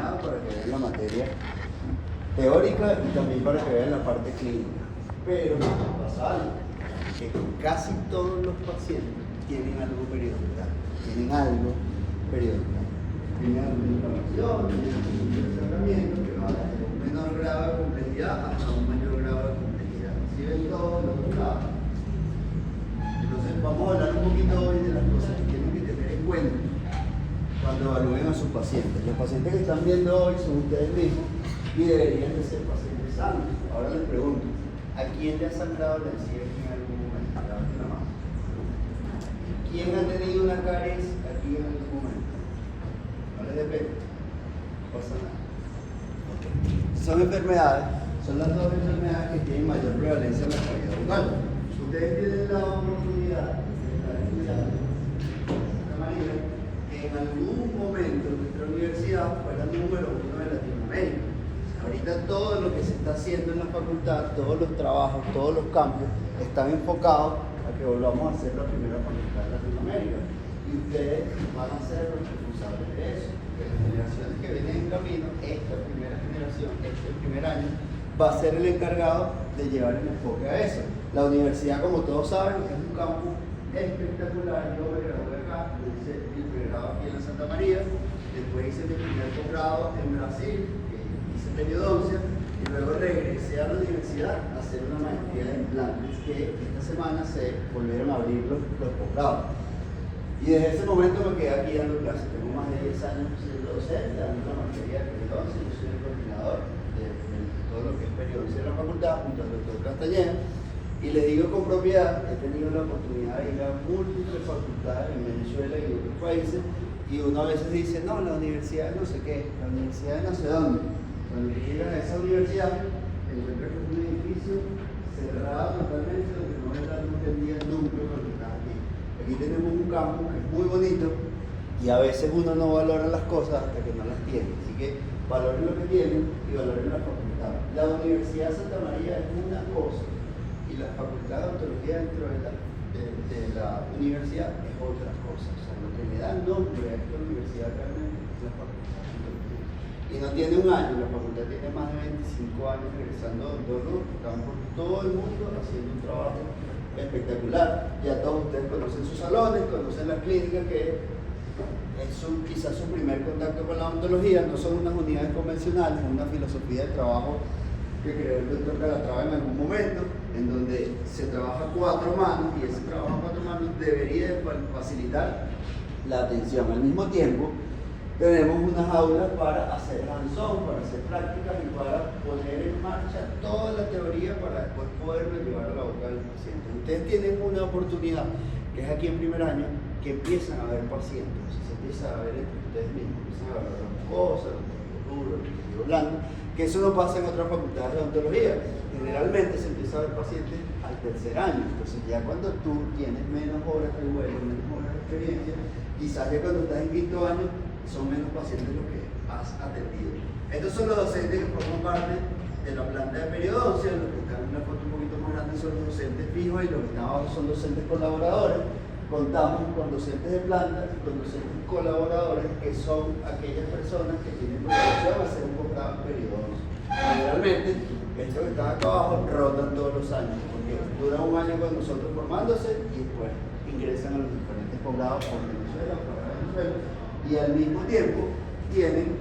enseñado para que vean la materia teórica y también para que vean la parte clínica. Pero pasa algo, que casi todos los pacientes tienen algo periodontal. Tienen algo periodontal. Tienen alguna inflamación, tienen algún tratamiento que va desde un menor grado de complejidad hasta un mayor grado de complejidad. Si ven todos los dos lados. Entonces vamos a hablar un poquito hoy de las cosas que tienen que tener en cuenta cuando evalúen a sus pacientes. Los pacientes que están viendo hoy son ustedes mismos y deberían de ser pacientes sanos. Ahora les pregunto, ¿a quién le ha sangrado la encía en algún momento? Levanten la mano. ¿Quién ha tenido una caries aquí en algún momento? No les dé pena, no pasa nada. Okay. Son enfermedades, son las dos enfermedades que tienen mayor prevalencia en la cavidad bucal. Ustedes tienen la oportunidad de estar estudiando de esta manera que en algún momento nuestra universidad fuera número 1 de Latinoamérica. Ahorita todo lo que se está haciendo en la facultad, todos los trabajos, todos los cambios están enfocados a que volvamos a ser la primera facultad de Latinoamérica. Y ustedes van a ser los responsables de eso. Que las generaciones que vienen en camino, esta primera generación, este primer año, va a ser el encargado de llevar el enfoque a eso. La universidad, como todos saben, es un campus espectacular. Yo me gradué acá, hice mi pregrado aquí en la Santa María, después hice mi primer posgrado en Brasil, hice periodoncia, y luego regresé a la universidad a hacer una maestría de implantes, que esta semana se volvieron a abrir los posgrados. Y desde ese momento me quedé aquí dando clases. Tengo más de 10 años siendo docente, dando la materia de periodoncia. Yo soy el coordinador de todo lo que es periodoncia de la facultad, junto al doctor Castañeda. Y les digo con propiedad, he tenido la oportunidad de ir a múltiples facultades en Venezuela y en otros países, y uno a veces dice, no, la universidad de no sé qué, la universidad de no sé dónde. Cuando llegan a esa universidad, encuentran que es un edificio cerrado totalmente, donde no es la luz del día nunca cuando estás aquí. Aquí tenemos un campus que es muy bonito, y a veces uno no valora las cosas hasta que no las tiene. Así que valoren lo que tienen y valoren la facultad. La Universidad de Santa María es una cosa, y la facultad de odontología dentro de la universidad es otra cosa. O sea, lo que le da nombre a esta universidad realmente es la facultad de odontología. Y no tiene un año, la facultad tiene más de 25 años regresando odontólogos, están por todo el mundo haciendo un trabajo espectacular. Ya todos ustedes conocen sus salones, conocen las clínicas, que es quizás su primer contacto con la odontología. No son unas unidades convencionales, es una filosofía de trabajo que creó el doctor Calatrava en algún momento, en donde se trabaja a 4 manos, y ese trabajo a 4 manos debería facilitar la atención. Al mismo tiempo, tenemos unas aulas para hacer hands-on, para hacer prácticas y para poner en marcha toda la teoría para después poderlo llevar a la boca del paciente. Ustedes tienen una oportunidad, que es aquí en primer año, que empiezan a ver pacientes, o sea, se empieza a ver entre ustedes mismos, empiezan a ver las mucosas, los tejidos duros, los tejidos blandos, que eso no pasa en otras facultades de odontología. Generalmente se empieza a ver pacientes al tercer año, entonces ya cuando tú tienes menos horas de vuelo, menos horas de experiencia, quizás ya cuando estás en quinto año, son menos pacientes los que has atendido. Estos son los docentes que forman parte de la planta de periodoncia. Los que están en una foto un poquito más grande son los docentes fijos, y los que están abajo son docentes colaboradores. Contamos con docentes de planta y con docentes colaboradores, que son aquellas personas que tienen proyección a hacer un posgrado en periodoncia. Generalmente, estos que están acá abajo rotan todos los años, porque duran un año con nosotros formándose y después ingresan a los diferentes posgrados por Venezuela, fuera de Venezuela. Y al mismo tiempo tienen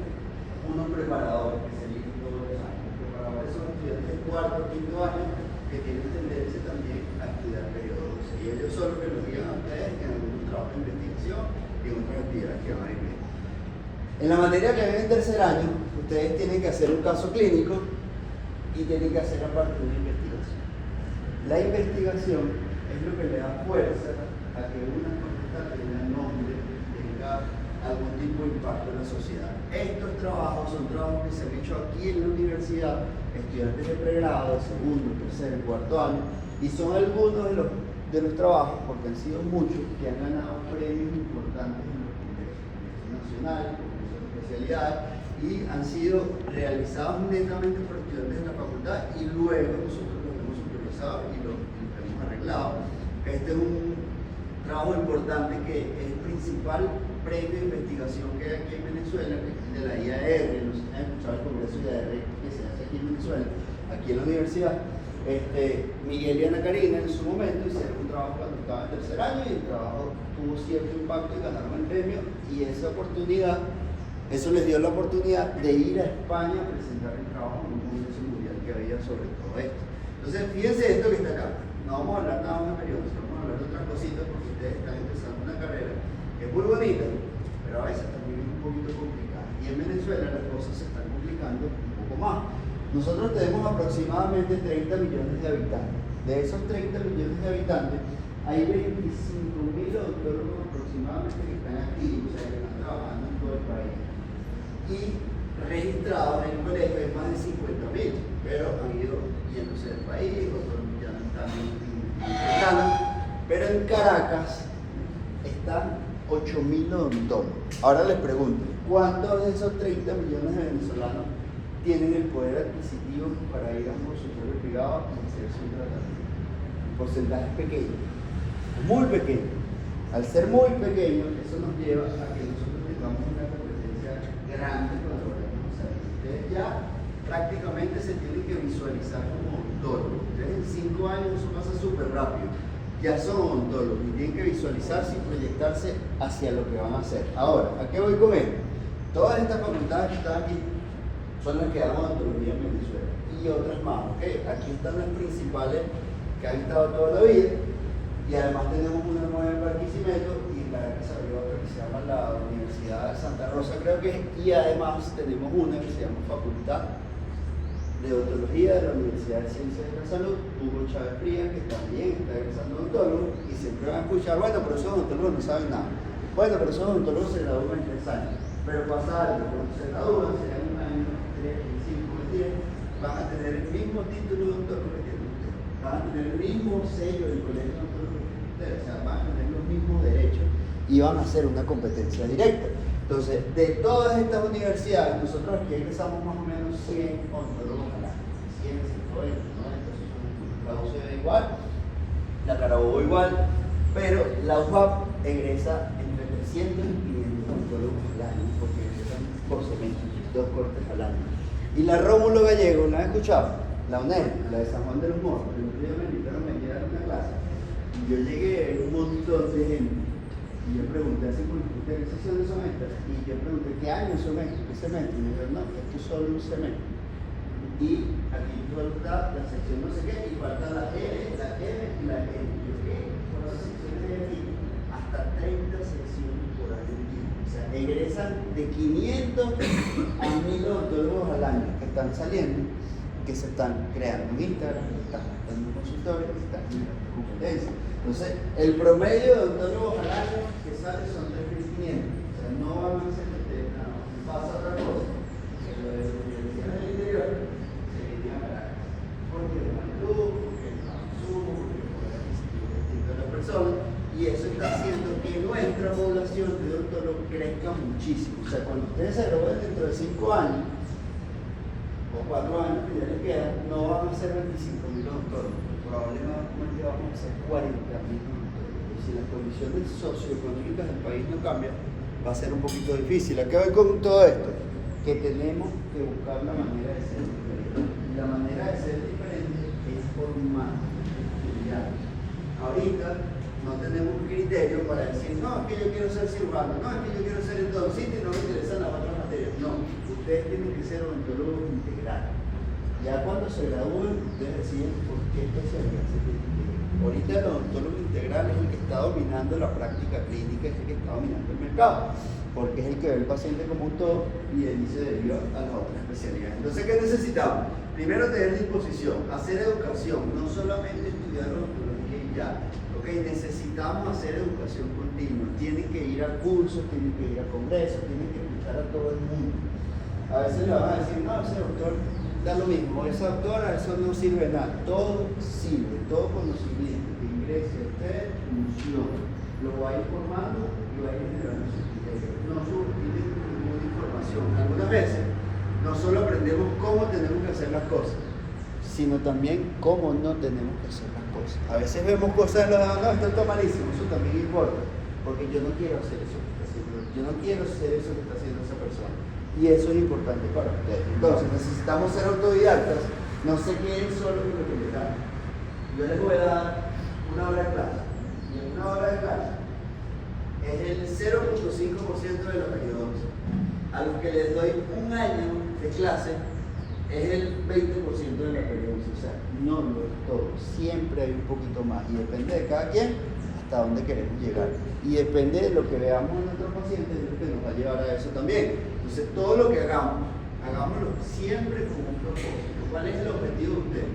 unos preparadores que se eligen todos los años. Los preparadores son estudiantes de cuarto o quinto año que tienen tendencia también a estudiar periodoncia, y ellos son los que los guían a ustedes en algunos trabajos de investigación y en otras actividades que van a ir viendo. En la materia que ven en tercer año, ustedes tienen que hacer un caso clínico y tienen que hacer aparte una investigación. La investigación es lo que le da fuerza a que una facultad tenga nombre, tenga algún tipo de impacto en la sociedad. Estos trabajos son trabajos que se han hecho aquí en la universidad, estudiantes de pregrado, segundo, tercer, cuarto año, y son algunos de los trabajos, porque han sido muchos, que han ganado premios importantes en los congresos nacionales, congresos de especialidades, y han sido realizados netamente por estudiantes de la facultad, y luego nosotros los hemos supervisado y los hemos arreglado. Este es un trabajo importante que es el principal premio de investigación que hay aquí en Venezuela, que es el de la IAR, no sé que se hace aquí en Venezuela, aquí en la universidad. Miguel y Ana Karina en su momento hicieron un trabajo cuando estaba en tercer año y el trabajo tuvo cierto impacto y ganaron el premio, y esa oportunidad, eso les dio la oportunidad de ir a España a presentar el trabajo en un congreso mundial que había sobre todo esto. Entonces, fíjense esto que está acá. No vamos a hablar nada más de periodos, vamos a hablar de otras cositas porque ustedes están empezando una carrera que es muy bonita, pero a veces también es un poquito complicada. Y en Venezuela las cosas se están complicando un poco más. Nosotros tenemos aproximadamente 30 millones de habitantes. De esos 30 millones de habitantes, hay 25.000 odontólogos aproximadamente que están activos, o sea, que están trabajando en todo el país. Y registrados en el colegio hay más de 50.000, pero han ido yéndose del país, otros ya no están en pero en Caracas están 8.000 odontólogos. Ahora les pregunto, ¿cuántos de esos 30 millones de venezolanos tienen el poder adquisitivo para ir a un consultorio privado y hacerse un tratamiento? El porcentaje es pequeño, muy pequeño. Al ser muy pequeño, eso nos lleva a que nosotros tengamos una competencia grande cuando vayamos a salir. Ustedes ya prácticamente se tienen que visualizar como odontólogos. Ustedes en 5 años eso pasa súper rápido. Ya son odontólogos y tienen que visualizarse y proyectarse hacia lo que van a hacer. Ahora, ¿a qué voy con esto? Todas estas facultades que están aquí son las que dan odontología en Venezuela y otras más, ¿ok? Aquí están las principales que han estado toda la vida, y además tenemos una nueva en Barquisimeto y en Caracas abrió otra que se llama la Universidad de Santa Rosa, creo que es, y además tenemos una que se llama Facultad de Odontología de la Universidad de Ciencias de la Salud, Hugo Chávez Frías, que también está egresando odontólogo, y siempre van a escuchar, bueno, pero esos odontólogos no saben nada. Bueno, pero esos odontólogos se gradúan en 3 años, pero pasa algo, cuando se gradúan, serán 1 año, 3, 5, 10, van a tener el mismo título de odontólogo que tienen ustedes, van a tener el mismo sello del colegio de odontólogo que tienen ustedes, o sea, van a tener los mismos derechos y van a hacer una competencia directa. Entonces, de todas estas universidades, nosotros aquí egresamos más o menos 100 odontólogos al año, 100, 120, 90, la UCB igual, la Carabobo igual, pero la UJAP egresa entre 300 y 500 odontólogos al año, porque egresan por semestre, 2 cortes al año. Y la Rómulo Gallego, ¿la han escuchado? La UNED, la de San Juan de los Morros. El otro día me invitaron a llegar a una clase y yo llegué un montón de gente y yo pregunté así, ¿de qué sesiones son estas? Y yo pregunté, ¿qué años son estos? ¿Qué semestre? Y me dijeron, no, esto es solo un semestre. Y aquí falta la sección no sé qué, y falta la L, la M y la N. Y yo, ¿qué? Por las secciones de aquí, hasta 30 secciones por año. O sea, egresan de 500 a 1000 odontólogos al año que están saliendo, que se están creando en Instagram, que están dando consultorios, que están generando competencias. Entonces, el promedio de odontólogos al año que sale son 3.500. O sea, no van a ser nada. Pasa otra cosa. Que lo de las universidades del interior se viene a Caracas. Porque es más luz, porque es más consumo, porque es por el adquisitivo distinto de las personas. Y eso está haciendo que nuestra población de odontólogos crezca muchísimo. O sea, cuando ustedes se gradúen dentro de 5 años, o 4 años que ya les quedan, no van a ser 25.000 odontólogos, probablemente vamos a ser 40.000 odontólogos. Y si las condiciones socioeconómicas del país no cambian, va a ser un poquito difícil. ¿A qué voy con todo esto? Que tenemos que buscar la manera de ser diferente. Y la manera de ser diferente es formar estudiantes. Ahorita no tenemos criterio para decir, no, es que yo quiero ser cirujano, no, es que yo quiero ser endodoncista y no me interesan las otras materias. No, ustedes tienen que ser odontólogos integrales. Ya cuando se gradúen, ustedes deciden por qué especialidad se tienen que ir. Ahorita el odontólogo integral es el que está dominando la práctica clínica, es el que está dominando el mercado, porque es el que ve al paciente como un todo y de ahí se deriva a las otras especialidades. Entonces, ¿qué necesitamos? Primero, tener disposición, hacer educación, no solamente estudiar odontología y ya. Okay, necesitamos hacer educación continua, tienen que ir a cursos, tienen que ir a congresos, tienen que escuchar a todo el mundo. A veces le van a decir, no, ese doctor da lo mismo, esa doctora, eso no sirve de nada. Todo sirve, todo conocimiento que ingrese a usted funciona. Lo va a ir formando y va a ir generando sus criterios. No subestime ninguna información. Algunas veces no solo aprendemos cómo tenemos que hacer las cosas, sino también cómo no tenemos que hacer las cosas. A veces vemos cosas en los demás, no, esto está malísimo, eso también importa, porque yo no quiero hacer eso que está haciendo, yo no quiero hacer eso que está haciendo esa persona. Y eso es importante para ustedes. Entonces, necesitamos ser autodidactas, no se queden solos con lo que les dan. Yo les voy a dar una hora de clase. Y en una hora de clase es el 0.5% de la periodoncia. A los que les doy un año de clase es el 20% de la periodoncia. O sea, no lo es todo. Siempre hay un poquito más. Y depende de cada quien hasta dónde queremos llegar. Y depende de lo que veamos en nuestros pacientes, es lo que nos va a llevar a eso también. Entonces, todo lo que hagamos, hagámoslo siempre con un propósito. ¿Cuál es el objetivo de usted?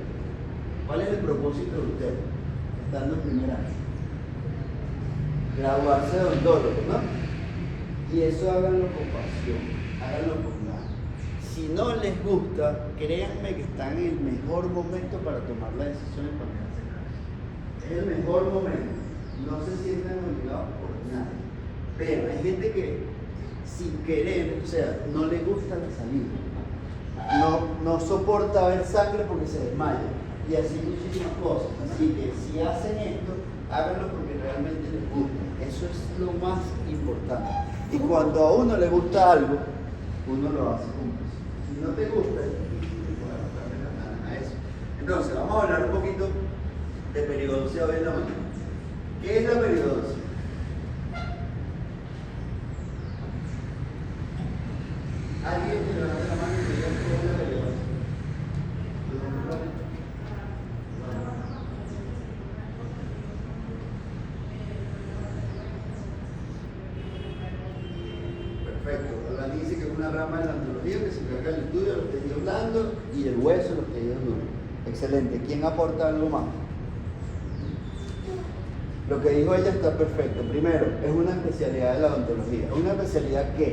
¿Cuál es el propósito de usted? Estando en primer año. Graduarse de odontólogo, ¿no? Y eso háganlo con pasión, háganlo con ganas. Si no les gusta, créanme que están en el mejor momento para tomar la decisión de cambiarse. Es el mejor momento. No se sientan obligados por nadie. Pero hay gente que sin querer, o sea, no le gusta la salida. No soporta ver sangre porque se desmaya. Y así muchísimas cosas. Así que si hacen esto, háganlo porque realmente les gusta. Eso es lo más importante. Y cuando a uno le gusta algo, uno lo hace con eso. Si no te gusta, es difícil poder darle las ganas a eso. Entonces, vamos a hablar un poquito de periodoncia hoy en la mañana. ¿Qué es la periodoncia? ¿Alguien que levante la mano y me diga qué es la periodoncia? Perfecto. Orlando dice que es una rama de la antología que se encarga del estudio de los tejidos blandos y el hueso de los tejidos duros. Excelente. ¿Quién aporta algo más? Lo que dijo ella está perfecto. Primero, es una especialidad de la odontología. ¿Es una especialidad qué?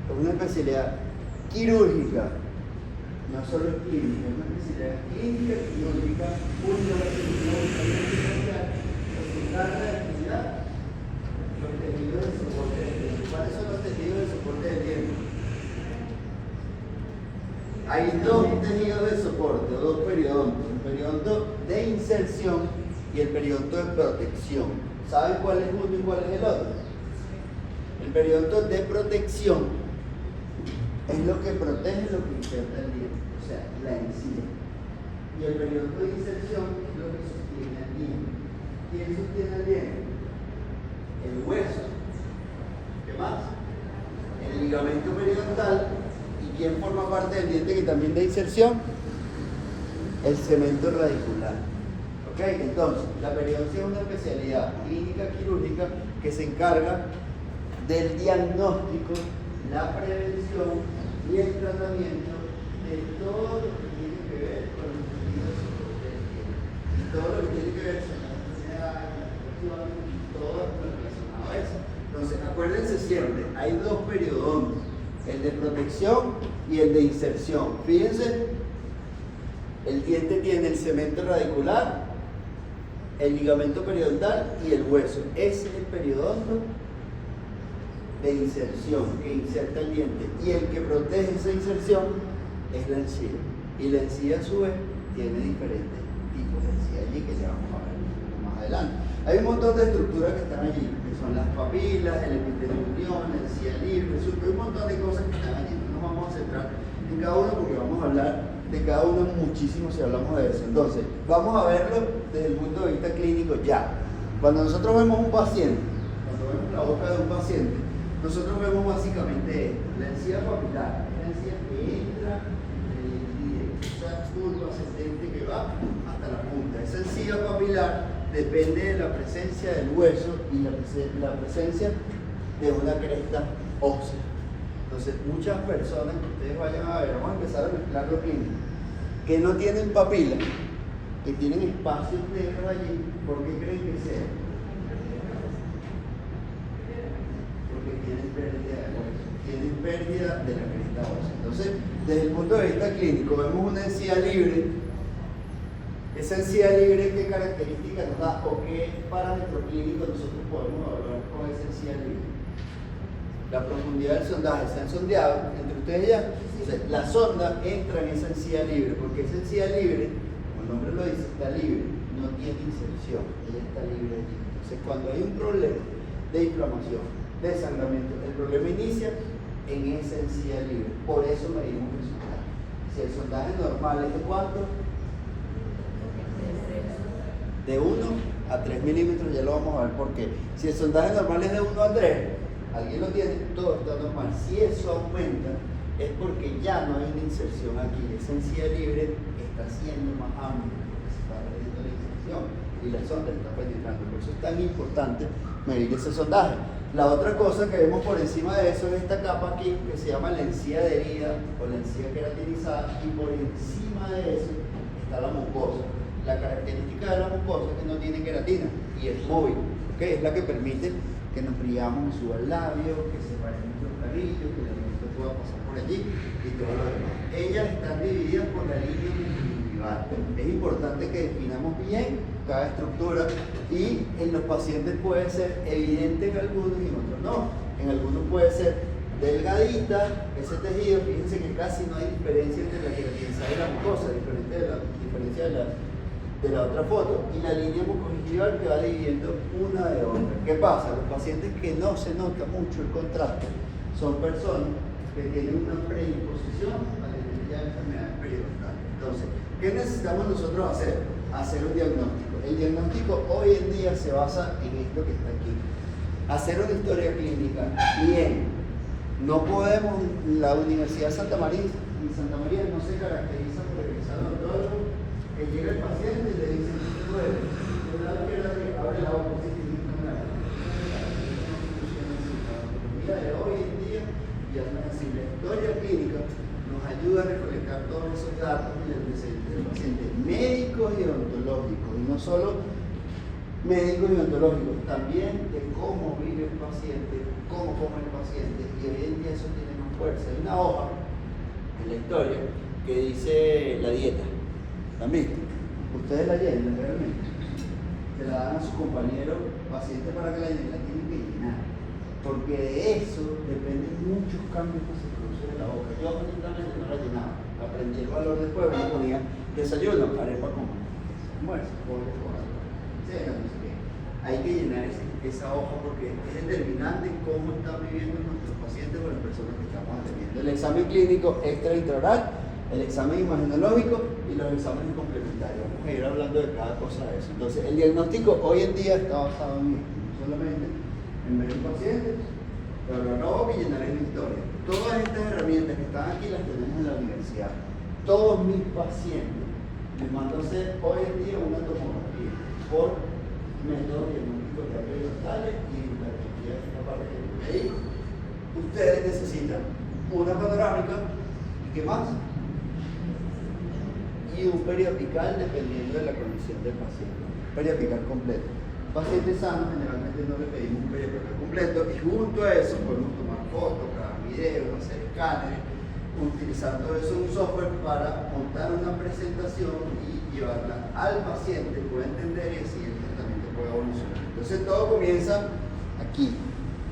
Es una especialidad quirúrgica. No solo es clínica, es una especialidad clínica, quirúrgica, los tejidos de soporte del diente. ¿Cuáles son los tejidos de soporte del diente? Hay dos tejidos de soporte, o dos periodontos. El periodonto de inserción y el periodonto de protección. ¿Saben cuál es uno y cuál es el otro? El periodonto de protección es lo que protege lo que inserta el diente, o sea, la encía. Y el periodonto de inserción es lo que sostiene el diente. ¿Quién sostiene el diente? El hueso. ¿Qué más? El ligamento periodontal. ¿Y quién forma parte del diente que también de inserción? El cemento radicular. ¿Ok? Entonces, la periodoncia es una especialidad clínica quirúrgica que se encarga del diagnóstico, la prevención y el tratamiento de todo lo que tiene que ver con los tejidos de soporte del diente. Y todo lo que tiene que ver con las enfermedades, las infecciones y todo lo relacionado a eso. Entonces, acuérdense siempre, hay dos periodontos, el de protección y el de inserción. Fíjense, el diente tiene el cemento radicular, el ligamento periodontal y el hueso. Ese es el periodonto de inserción que inserta el diente, y el que protege esa inserción es la encía. Y la encía a su vez tiene diferentes tipos de encía allí que ya vamos a ver más adelante. Hay un montón de estructuras que están allí, que son las papilas, el epitelio de unión, la encía libre, hay un montón de cosas que están allí. No nos vamos a centrar en cada uno porque vamos a hablar de cada uno muchísimo si hablamos de eso. Entonces, vamos a verlo desde el punto de vista clínico ya. Cuando nosotros vemos un paciente, cuando vemos la boca de un paciente, nosotros vemos básicamente esto, la encía papilar, la encía que entra entre el diente, esa curva ascendente que va hasta la punta. Esa encía papilar depende de la presencia del hueso y la presencia de una cresta ósea. Entonces, muchas personas que ustedes vayan a ver, vamos a empezar a mezclar lo clínico, que no tienen papila, que tienen espacios negros allí, ¿por qué creen que sea? Porque tienen pérdida de hueso, tienen pérdida de la cresta ósea. Entonces, desde el punto de vista clínico, vemos una encía libre. Esa encía libre, ¿qué características nos da o qué parámetro clínico nosotros podemos evaluar con esa encía libre? La profundidad del sondaje. ¿Se han sondeado entre ustedes ya? Entonces, la sonda entra en esa encía libre, porque esa encía libre, como el nombre lo dice, está libre, no tiene inserción, ella está libre allí. Entonces, cuando hay un problema de inflamación, de sangramiento, el problema inicia en esa encía libre. Por eso medimos el sondaje. Si el sondaje normal es de ¿cuánto? De 1 a 3 milímetros, ya lo vamos a ver por qué. Si el sondaje normal es de 1 a 3, alguien lo tiene, todo está normal. Si eso aumenta, es porque ya no hay una inserción aquí. Esa encía libre está siendo más amplia, porque se está perdiendo la inserción y la sonda está penetrando. Por eso es tan importante medir ese sondaje. La otra cosa que vemos por encima de eso es esta capa aquí, que se llama la encía adherida o la encía queratinizada, y por encima de eso está la mucosa. La característica de la mucosa es que no tiene queratina y es móvil, ¿okay? Es la que permite que nos riamos y suba el labio, que separen nuestros carrillos, que el alimento pueda pasar por allí y todo lo demás. Ellas están divididas por la línea gingival. Es importante que definamos bien cada estructura, y en los pacientes puede ser evidente en algunos y en otros no. En algunos puede ser delgadita ese tejido. Fíjense que casi no hay diferencia entre la queratinizada y la mucosa, diferente de la diferencia de la otra foto, y la línea mucogingival que va dividiendo una de otra. ¿Qué pasa? Los pacientes que no se nota mucho el contraste son personas que tienen una predisposición a tener ya enfermedades periodontales. Entonces, ¿qué necesitamos nosotros hacer? Hacer un diagnóstico. El diagnóstico hoy en día se basa en esto que está aquí. Hacer una historia clínica bien. No podemos, la Universidad de Santa María no se caracteriza por egresar al odontólogo, que llega el paciente y le dice, ¿qué duele? Abre la boca, mira, de hoy en día ya no es así. La historia clínica nos ayuda a recolectar todos esos datos y el antecedentes del paciente, médicos y odontológicos, y no solo médicos y odontológicos, también de cómo vive el paciente, cómo come el paciente, y hoy en día eso tiene más fuerza. Hay una hoja en la historia que dice la dieta. ¿La han visto? Ustedes la llenan realmente. Se la dan a su compañero paciente para que la llenen, la tienen que llenar. Porque de eso dependen muchos cambios que se producen en la boca. Yo honestamente no la llenaba. Aprendí el valor después, me ponía desayuno, arepa con almuerzo, pollo con cena, no sé qué. Hay que llenar esa hoja porque es determinante cómo están viviendo nuestros pacientes o las personas que estamos atendiendo. El examen clínico extra intraoral, el examen imagenológico y los exámenes complementarios. Vamos a ir hablando de cada cosa de eso. Entonces, el diagnóstico hoy en día está basado en esto, no solamente en ver un paciente, pero no y llenar la historia. Todas estas herramientas que están aquí las tenemos en la universidad. Todos mis pacientes les mando a hacer hoy en día una tomografía por métodos diagnósticos de periodontales y la perspectiva de esta parte que ahí. Ustedes necesitan una panorámica y ¿qué más? Y un periapical dependiendo de la condición del paciente. Periapical completo. Pacientes sanos generalmente no le pedimos un periapical completo, y junto a eso podemos tomar fotos, grabar videos, hacer escáneres, utilizar todo eso en un software para montar una presentación y llevarla al paciente, pueda entender y así el tratamiento pueda evolucionar. Entonces todo comienza aquí,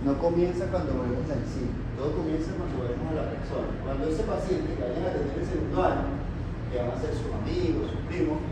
no comienza cuando vemos la encía, todo comienza cuando vemos a la persona. Cuando ese paciente que vayan a tener el segundo año, que van a ser sus amigos, sus primos,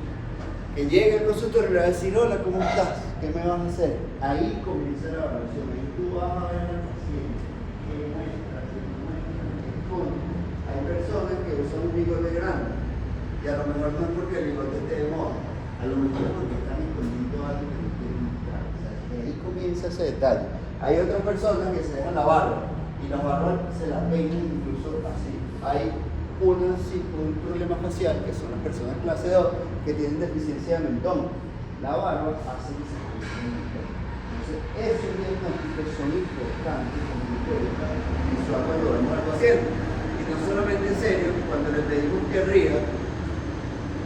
que llegue al consultorio y le va a decir, hola, ¿cómo estás? ¿Qué me vas a hacer? Ahí comienza la evaluación, ahí tú vas a ver al paciente, qué muestra, qué no muestra, qué esconde. Hay personas que usan un bigote grande, y a lo mejor no es porque el bigote esté de moda, a lo mejor es porque están escondiendo algo que no quieren mostrar. O sea, que ahí comienza ese detalle. Hay otras personas que se dejan la barba, y la barba se la peinan incluso así. Hay un problema facial, que son las personas clase 2, que tienen deficiencia de mentón. La barba hace que se produzca un mentón. Entonces, esos diagnósticos son importantes como un visual cuando vemos al paciente. Y no solamente en serio, cuando le pedimos que ría,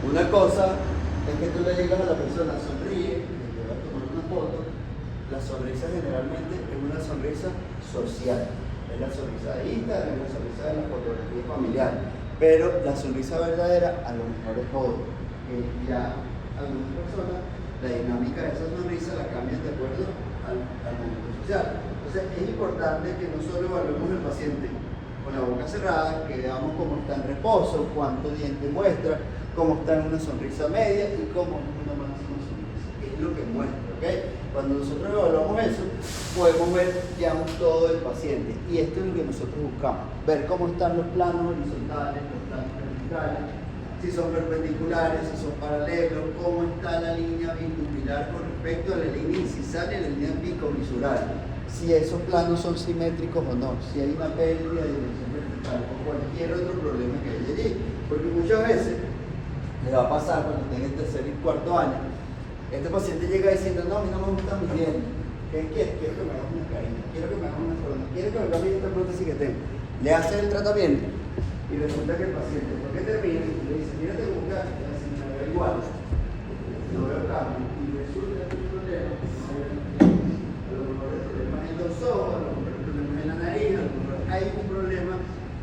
una cosa es que tú le digas a la persona, sonríe, y te va a tomar una foto. La sonrisa generalmente es una sonrisa social. Es la sonrisa de Instagram, es la sonrisa de la fotografía familiar. Pero la sonrisa verdadera a lo mejor es otra. Ya algunas personas, la dinámica de esa sonrisa la cambian de acuerdo al momento social. Entonces es importante que no solo evaluemos al paciente con la boca cerrada, que veamos cómo está en reposo, cuánto diente muestra, cómo está en una sonrisa media y cómo es una máxima sonrisa, que es lo que muestra, ¿ok? Cuando nosotros evaluamos eso, podemos ver ya todo el paciente. Y esto es lo que nosotros buscamos. Ver cómo están los planos horizontales, los planos verticales, si son perpendiculares, si son paralelos, cómo está la línea bipupilar con respecto a la línea incisal y la línea bicomisural. Si esos planos son simétricos o no, si hay una pérdida de dirección vertical o cualquier otro problema que haya allí. Porque muchas veces le va a pasar cuando tenga el tercer y cuarto año, este paciente llega diciendo, no, a mí no me gustan mis dientes. ¿Qué quieres? Quiero que me hagas una carina, quiero que me hagas una corona, quiero que me cambie esta prótesis que tengo. Le hacen el tratamiento y resulta que el paciente, ¿por qué termina? Y le dice, mira, te busca, si me veo igual, no veo cambio, y resulta que el problema, a lo mejor el problema es en los ojos, a lo mejor el problema es en la nariz, a lo mejor hay un problema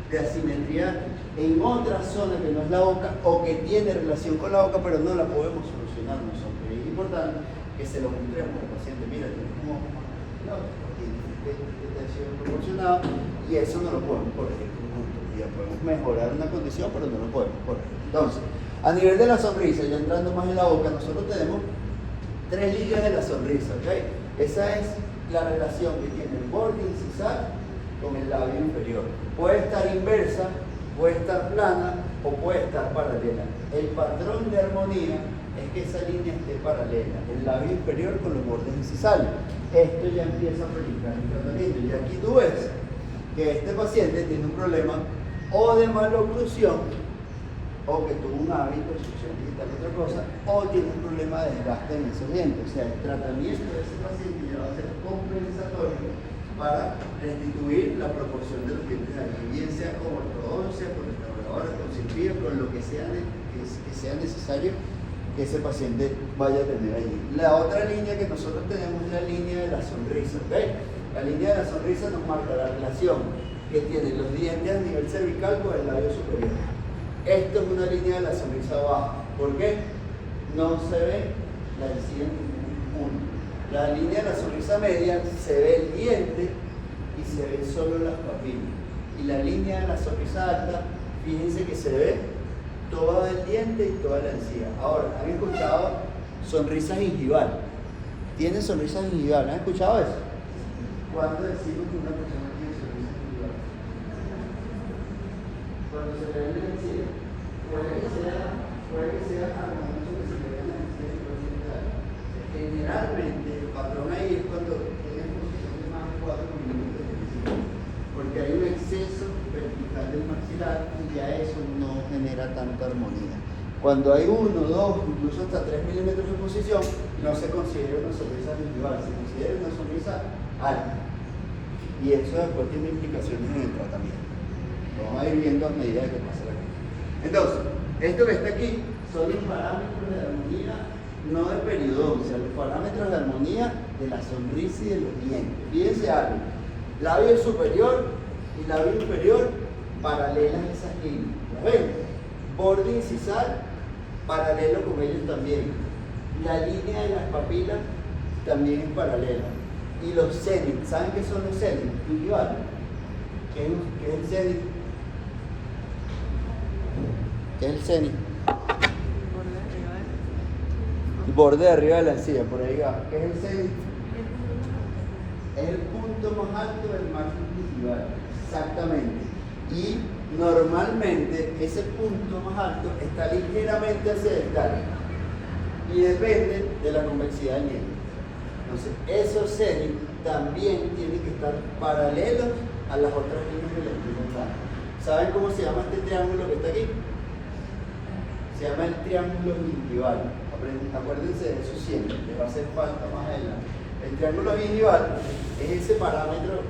de asimetría en otra zona que no es la boca o que tiene relación con la boca, pero no la podemos solucionar nosotros. Y es importante que se lo mostremos al paciente, mira, tienes un ojo más afilado, tienes tensión proporcionada, y eso no lo podemos corregir juntos. Ya podemos mejorar una condición, pero no lo podemos corregir. Entonces, a nivel de la sonrisa, ya entrando más en la boca, nosotros tenemos 3 líneas de la sonrisa, ¿ok? Esa es la relación que tiene el borde incisal con el labio inferior. Puede estar inversa, puede estar plana o puede estar paralela. El patrón de armonía es que esa línea esté paralela, el labio inferior con los bordes incisales. Esto ya empieza a predicar el tratamiento. Y aquí tú ves que este paciente tiene un problema o de maloclusión, o que tuvo un hábito, succión digital, otra cosa, o tiene un problema de desgaste en esos dientes. O sea, el tratamiento de ese paciente ya va a ser compensatorio para restituir la proporción de los dientes allí, bien sea con ortodoncia, con restauradora, con cirugía, con lo que sea, que sea necesario que ese paciente vaya a tener allí. La otra línea que nosotros tenemos es la línea de la sonrisa, ¿ok? La línea de la sonrisa nos marca la relación que tienen los dientes a nivel cervical con el labio superior. Esto es una línea de la sonrisa baja. ¿Por qué? No se ve la encía en ningún punto. La línea de la sonrisa media se ve el diente y se ve solo las papilas. Y la línea de la sonrisa alta, fíjense que se ve todo el diente y toda la encía. Ahora, ¿han escuchado sonrisa gingival? ¿Tienen sonrisa gingival? ¿Han escuchado eso? ¿Cuándo decimos que una persona tiene sonrisa gingival? Cuando se le ve la encía. Puede que sea armonioso que se le vea la encía y todo el. Generalmente el patrón ahí es cuando tiene posición de más de 4 milímetros de encía, porque hay un exceso vertical del maxilar y ya eso no genera tanta armonía. Cuando hay 1, 2, incluso hasta 3 milímetros de posición, no se considera una sonrisa gingival, se considera una sonrisa alta. Y eso después tiene implicaciones en el tratamiento. Lo vamos a ir viendo a medida que pasa la cosa. Entonces, esto que está aquí son los parámetros de armonía, no de periodoncia, los parámetros de armonía de la sonrisa y de los dientes. Fíjense algo, labio superior y labio inferior paralelas a esas líneas. ¿Lo ven? Borde incisal paralelo con ellos también. La línea de las papilas también es paralela. Y los cenit, ¿saben qué son los cenit? Igual. ¿Qué es el cenit? ¿Qué es el cenit? El borde de arriba de la encía, por ahí va. ¿Qué es el cenit? Es el punto más alto del margen gingival. Exactamente. Y normalmente ese punto más alto está ligeramente ascendente y depende de la convexidad del diente. Entonces, esos cenit también tienen que estar paralelos a las otras líneas de la encía. ¿Saben cómo se llama este triángulo que está aquí? Se llama el triángulo gingival. Acuérdense de eso siempre, les va a hacer falta más adelante. El triángulo gingival es ese parámetro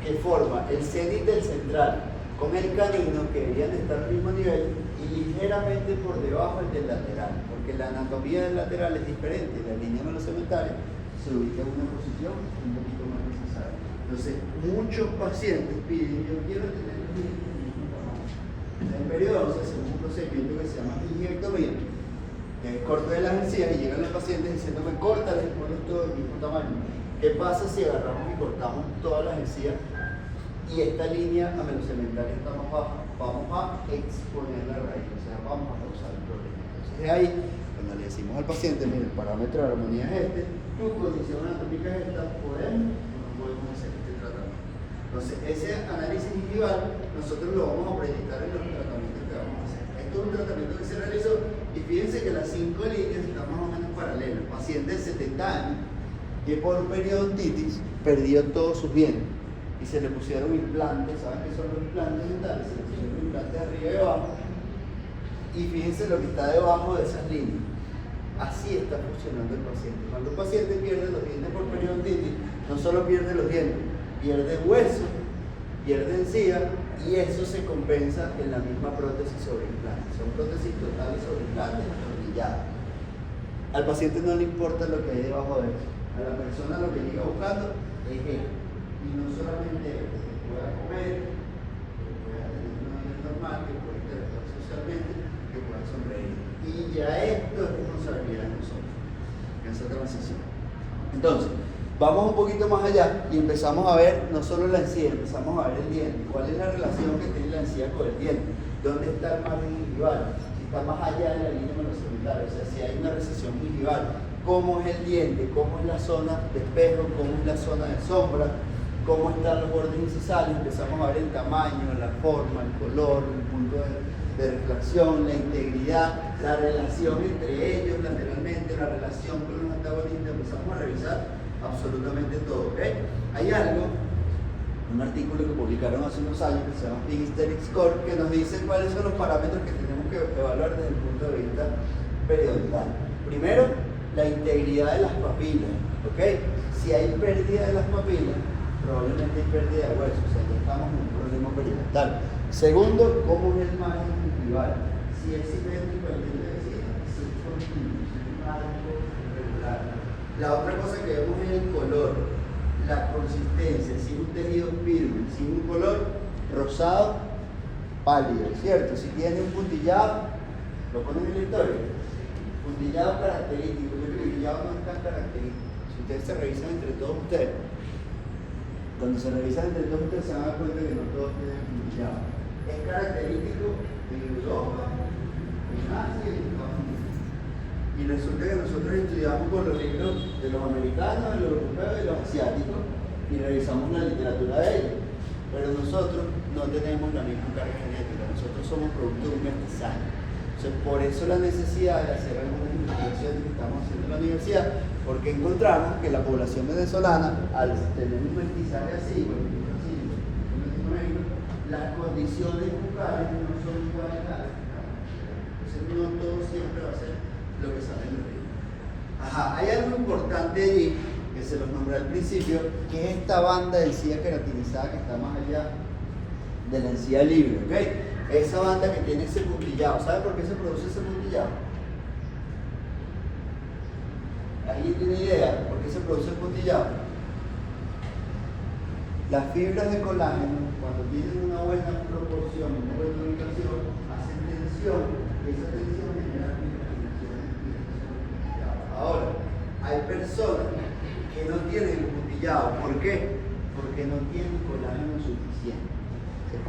que forma el cenit del central con el canino, que deberían de estar al mismo nivel, y ligeramente por debajo el del lateral, porque la anatomía del lateral es diferente. La línea melocementaria se ubica en una posición un poquito más necesaria. Entonces, muchos pacientes piden, yo quiero tener el diente del mismo tamaño. En periodo se hace un procedimiento que se llama gingiectomía, que es corte de las encías, y llegan los pacientes diciéndome, córtales, ponlos todos del mismo tamaño. ¿Qué pasa si agarramos y cortamos todas las encías y esta línea amelocementaria está más baja? Vamos a exponer la raíz, o sea, vamos a causar el problema. Entonces, ahí cuando le decimos al paciente, mira, el parámetro de armonía es este, tu condición anatómica es esta, ¿podemos o no podemos hacer este tratamiento? Entonces, ese análisis gingival nosotros lo vamos a proyectar en los tratamientos que vamos a hacer. Esto es un tratamiento que se realizó y fíjense que las 5 líneas están más o menos paralelas. Paciente de 70 años que por periodontitis perdió todos sus dientes y se le pusieron implantes. ¿Saben qué son los implantes dentales? Se le pusieron implantes arriba y abajo, y fíjense lo que está debajo de esas líneas. Así está funcionando el paciente. Cuando el paciente pierde los dientes por periodontitis, no solo pierde los dientes, pierde hueso, pierde encía, y eso se compensa en la misma prótesis sobre implante. Son prótesis totales sobre implante atornilladas. Al paciente no le importa lo que hay debajo de eso. A la persona lo que llega buscando es él. Y no solamente él, que pueda comer, que pueda tener una vida normal, que pueda interactuar socialmente, que pueda sonreír. Y ya esto es responsabilidad de nosotros, en esa transición. Entonces, vamos un poquito más allá y empezamos a ver no solo la encía, empezamos a ver el diente. ¿Cuál es la relación que tiene la encía con el diente? ¿Dónde está el margen gingival? Si está más allá de la línea melosegmental, o sea, si hay una recesión gingival, cómo es el diente, cómo es la zona de espejo, cómo es la zona de sombra, cómo están los bordes incisales. Empezamos a ver el tamaño, la forma, el color, el punto de reflexión, la integridad, la relación entre ellos lateralmente, la relación con los antagonistas. Empezamos a revisar absolutamente todo. ¿Okay? Hay algo, un artículo que publicaron hace unos años que se llama Big Aesthetic Score, que nos dice cuáles son los parámetros que tenemos que evaluar desde el punto de vista periodontal. Primero, la integridad de las papilas. ¿Okay? Si hay pérdida de las papilas, probablemente hay pérdida de hueso, o sea, ya estamos en un problema periodontal. Segundo, cómo es el margen gingival. Si es simétrico al diente de vecino, si es continuo, si es largo, regular. La otra cosa que vemos es el color, la consistencia, si es un tejido firme, si es un color rosado, pálido, ¿cierto? Si tiene un puntillado, lo ponen en la historia. Puntillado característico, el puntillado no es tan característico. Si ustedes se revisan entre todos ustedes, cuando se revisan entre todos ustedes se van a dar cuenta que no todos tienen puntillado. Es característico en Europa, en Asia y en Estados Unidos. Y resulta que nosotros estudiamos con los libros de los americanos, de los europeos y los asiáticos y revisamos la literatura de ellos. Pero nosotros no tenemos la misma carga genética, nosotros somos producto de un mestizaje. Entonces, por eso la necesidad de hacer algunas investigaciones que estamos haciendo en la universidad, porque encontramos que la población venezolana, al tener un mestizaje así, las condiciones bucales no son iguales a las. Entonces, no todo siempre va a ser lo que sale en los libros. Ajá, hay algo importante allí, que se los nombré al principio, que es esta banda de encía queratinizada que está más allá de la encía libre, ¿ok? Esa banda que tiene ese puntillado. ¿Sabe por qué se produce ese puntillado? ¿Alguien tiene idea por qué se produce el puntillado? Las fibras de colágeno, cuando tienen una buena proporción, una buena ubicación, hacen tensión, y esa tensión genera microconexiones y estos son los puntillados. Ahora, hay personas que no tienen el puntillado. ¿Por qué? Porque no tienen colágeno suficiente.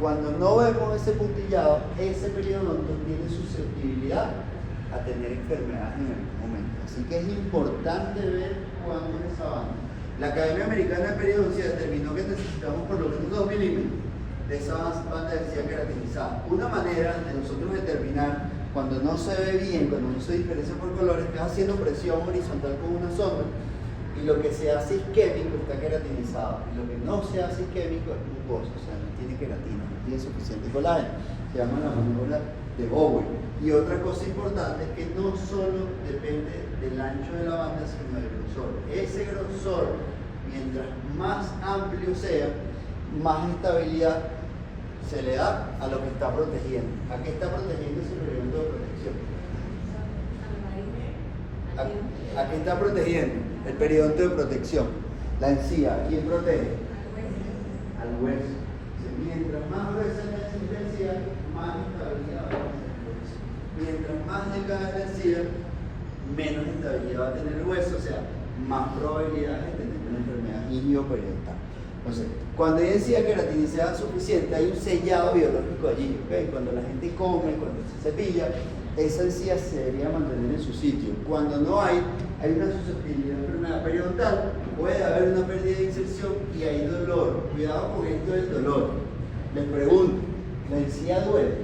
Cuando no vemos ese puntillado, ese periodonto tiene susceptibilidad a tener enfermedades en algún momento. Así que es importante ver cuándo es esa banda. La Academia Americana de Periodoncia determinó que necesitamos por lo menos 2 milímetros de esa banda de encía queratinizada. Una manera de nosotros determinar cuando no se ve bien, cuando no se diferencia por colores, es haciendo presión horizontal con una sonda, y lo que se hace isquémico está queratinizado, y lo que no se hace isquémico es mucoso, o sea, no tiene queratina, no tiene suficiente colágeno. Se llama la maniobra de Bowen. Y otra cosa importante es que no solo depende del ancho de la banda, sino del grosor. Ese grosor, mientras más amplio sea, más estabilidad se le da a lo que está protegiendo. ¿A qué está protegiendo ese periodonto de protección? ¿A qué está protegiendo el periodonto de protección? La encía. ¿A quién protege? Al hueso. Mientras más gruesa es la encía, más estabilidad va a tener el hueso. Mientras más delgada es la encía, menos estabilidad va a tener el hueso, o sea, más probabilidades de tener una enfermedad gingioperiodontal. Entonces, cuando hay encía queratinizada suficiente, hay un sellado biológico allí, ¿ok? Cuando la gente come, cuando se cepilla, esa encía se debería mantener en su sitio. Cuando no hay una susceptibilidad a enfermedad periodontal, puede haber una pérdida de inserción y hay dolor. Cuidado con esto del dolor. Les pregunto, ¿la encía duele?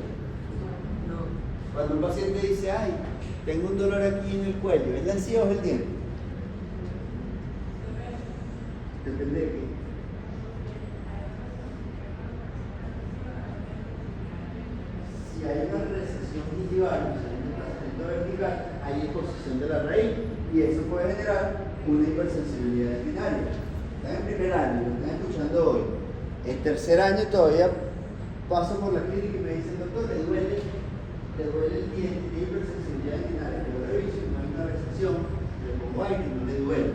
No. Cuando un paciente dice, ay, tengo un dolor aquí en el cuello, ¿es la encía o es el diente? Depende de qué. Si hay una recesión gingival, si hay un tratamiento vertical, hay exposición de la raíz y eso puede generar una hipersensibilidad espinaria. Están en primer año, lo están escuchando hoy. En tercer año todavía paso por la clínica y me dicen, doctor, le duele el diente, tiene hipersensibilidad espinaria, pero reviso y no hay una recesión, le pongo aire y no le duele.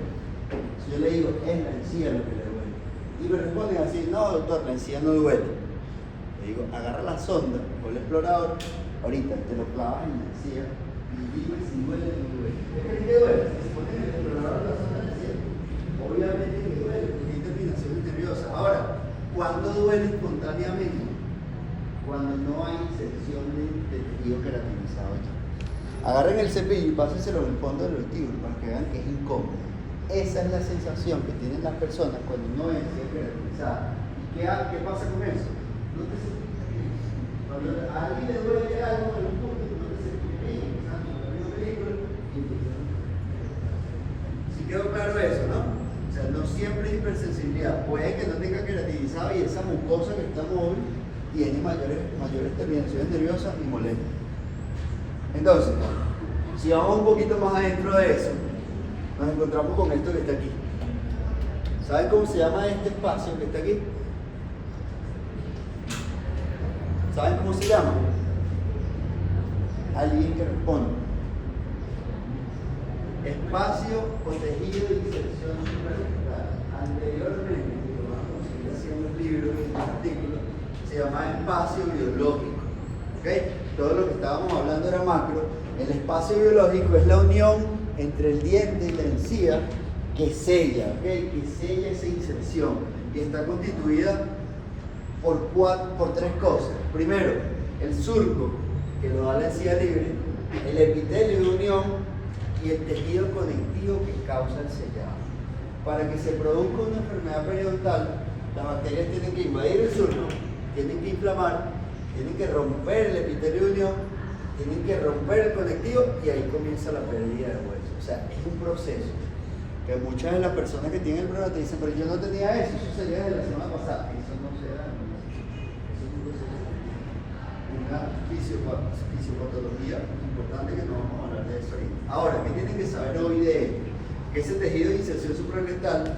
Si yo le digo, es la encía lo que le duele. Y me responden así, no doctor, la encía no duele. Le digo, agarra la sonda o el explorador, ahorita te lo clavas en la encía y dime si duele o no duele. Es que te duele, si se pone en el explorador la sonda en la encía, obviamente que duele, porque hay terminaciones nerviosas. Ahora, ¿cuándo duele espontáneamente? Cuando no hay inserción de tejido queratinizado ya. Agarren el cepillo y pásenselo en el fondo del vestíbulo para que vean que es incómodo. Esa es la sensación que tienen las personas cuando no hay encía queratinizada. ¿Y qué pasa con eso? No te sentís bien. Cuando a alguien le duele algo en un punto, no te sentís bien. ¿Sí quedó claro eso, no? O sea, no siempre es hipersensibilidad. Puede que no tenga queratinizado y esa mucosa que está móvil tiene mayores terminaciones nerviosas y molestas. Entonces, si vamos un poquito más adentro de eso, nos encontramos con esto que está aquí. ¿Saben cómo se llama este espacio que está aquí? ¿Saben cómo se llama? Alguien que responde. Espacio o tejido de inserción suprarrectal. Anteriormente, lo vamos a conseguir haciendo un libro y un artículo, se llamaba espacio biológico. ¿Okay? Todo lo que estábamos hablando era macro. El espacio biológico es la unión entre el diente y la encía que sella, ¿okay? Que sella esa inserción y está constituida por tres cosas. Primero, el surco que lo da la encía libre, el epitelio de unión y el tejido conectivo que causa el sellado. Para que se produzca una enfermedad periodontal, las bacterias tienen que invadir el surco, tienen que inflamar, tienen que romper el epitelio de unión, tienen que romper el conectivo y ahí comienza la pérdida de hueso. O sea, es un proceso que muchas de las personas que tienen el problema te dicen, pero yo no tenía eso sería de la semana pasada. Eso no se da, eso es un proceso, una fisiopatología importante que no vamos a hablar de eso ahorita. Ahora, ¿qué tienen que saber hoy de esto? Que ese tejido de inserción suprarrectal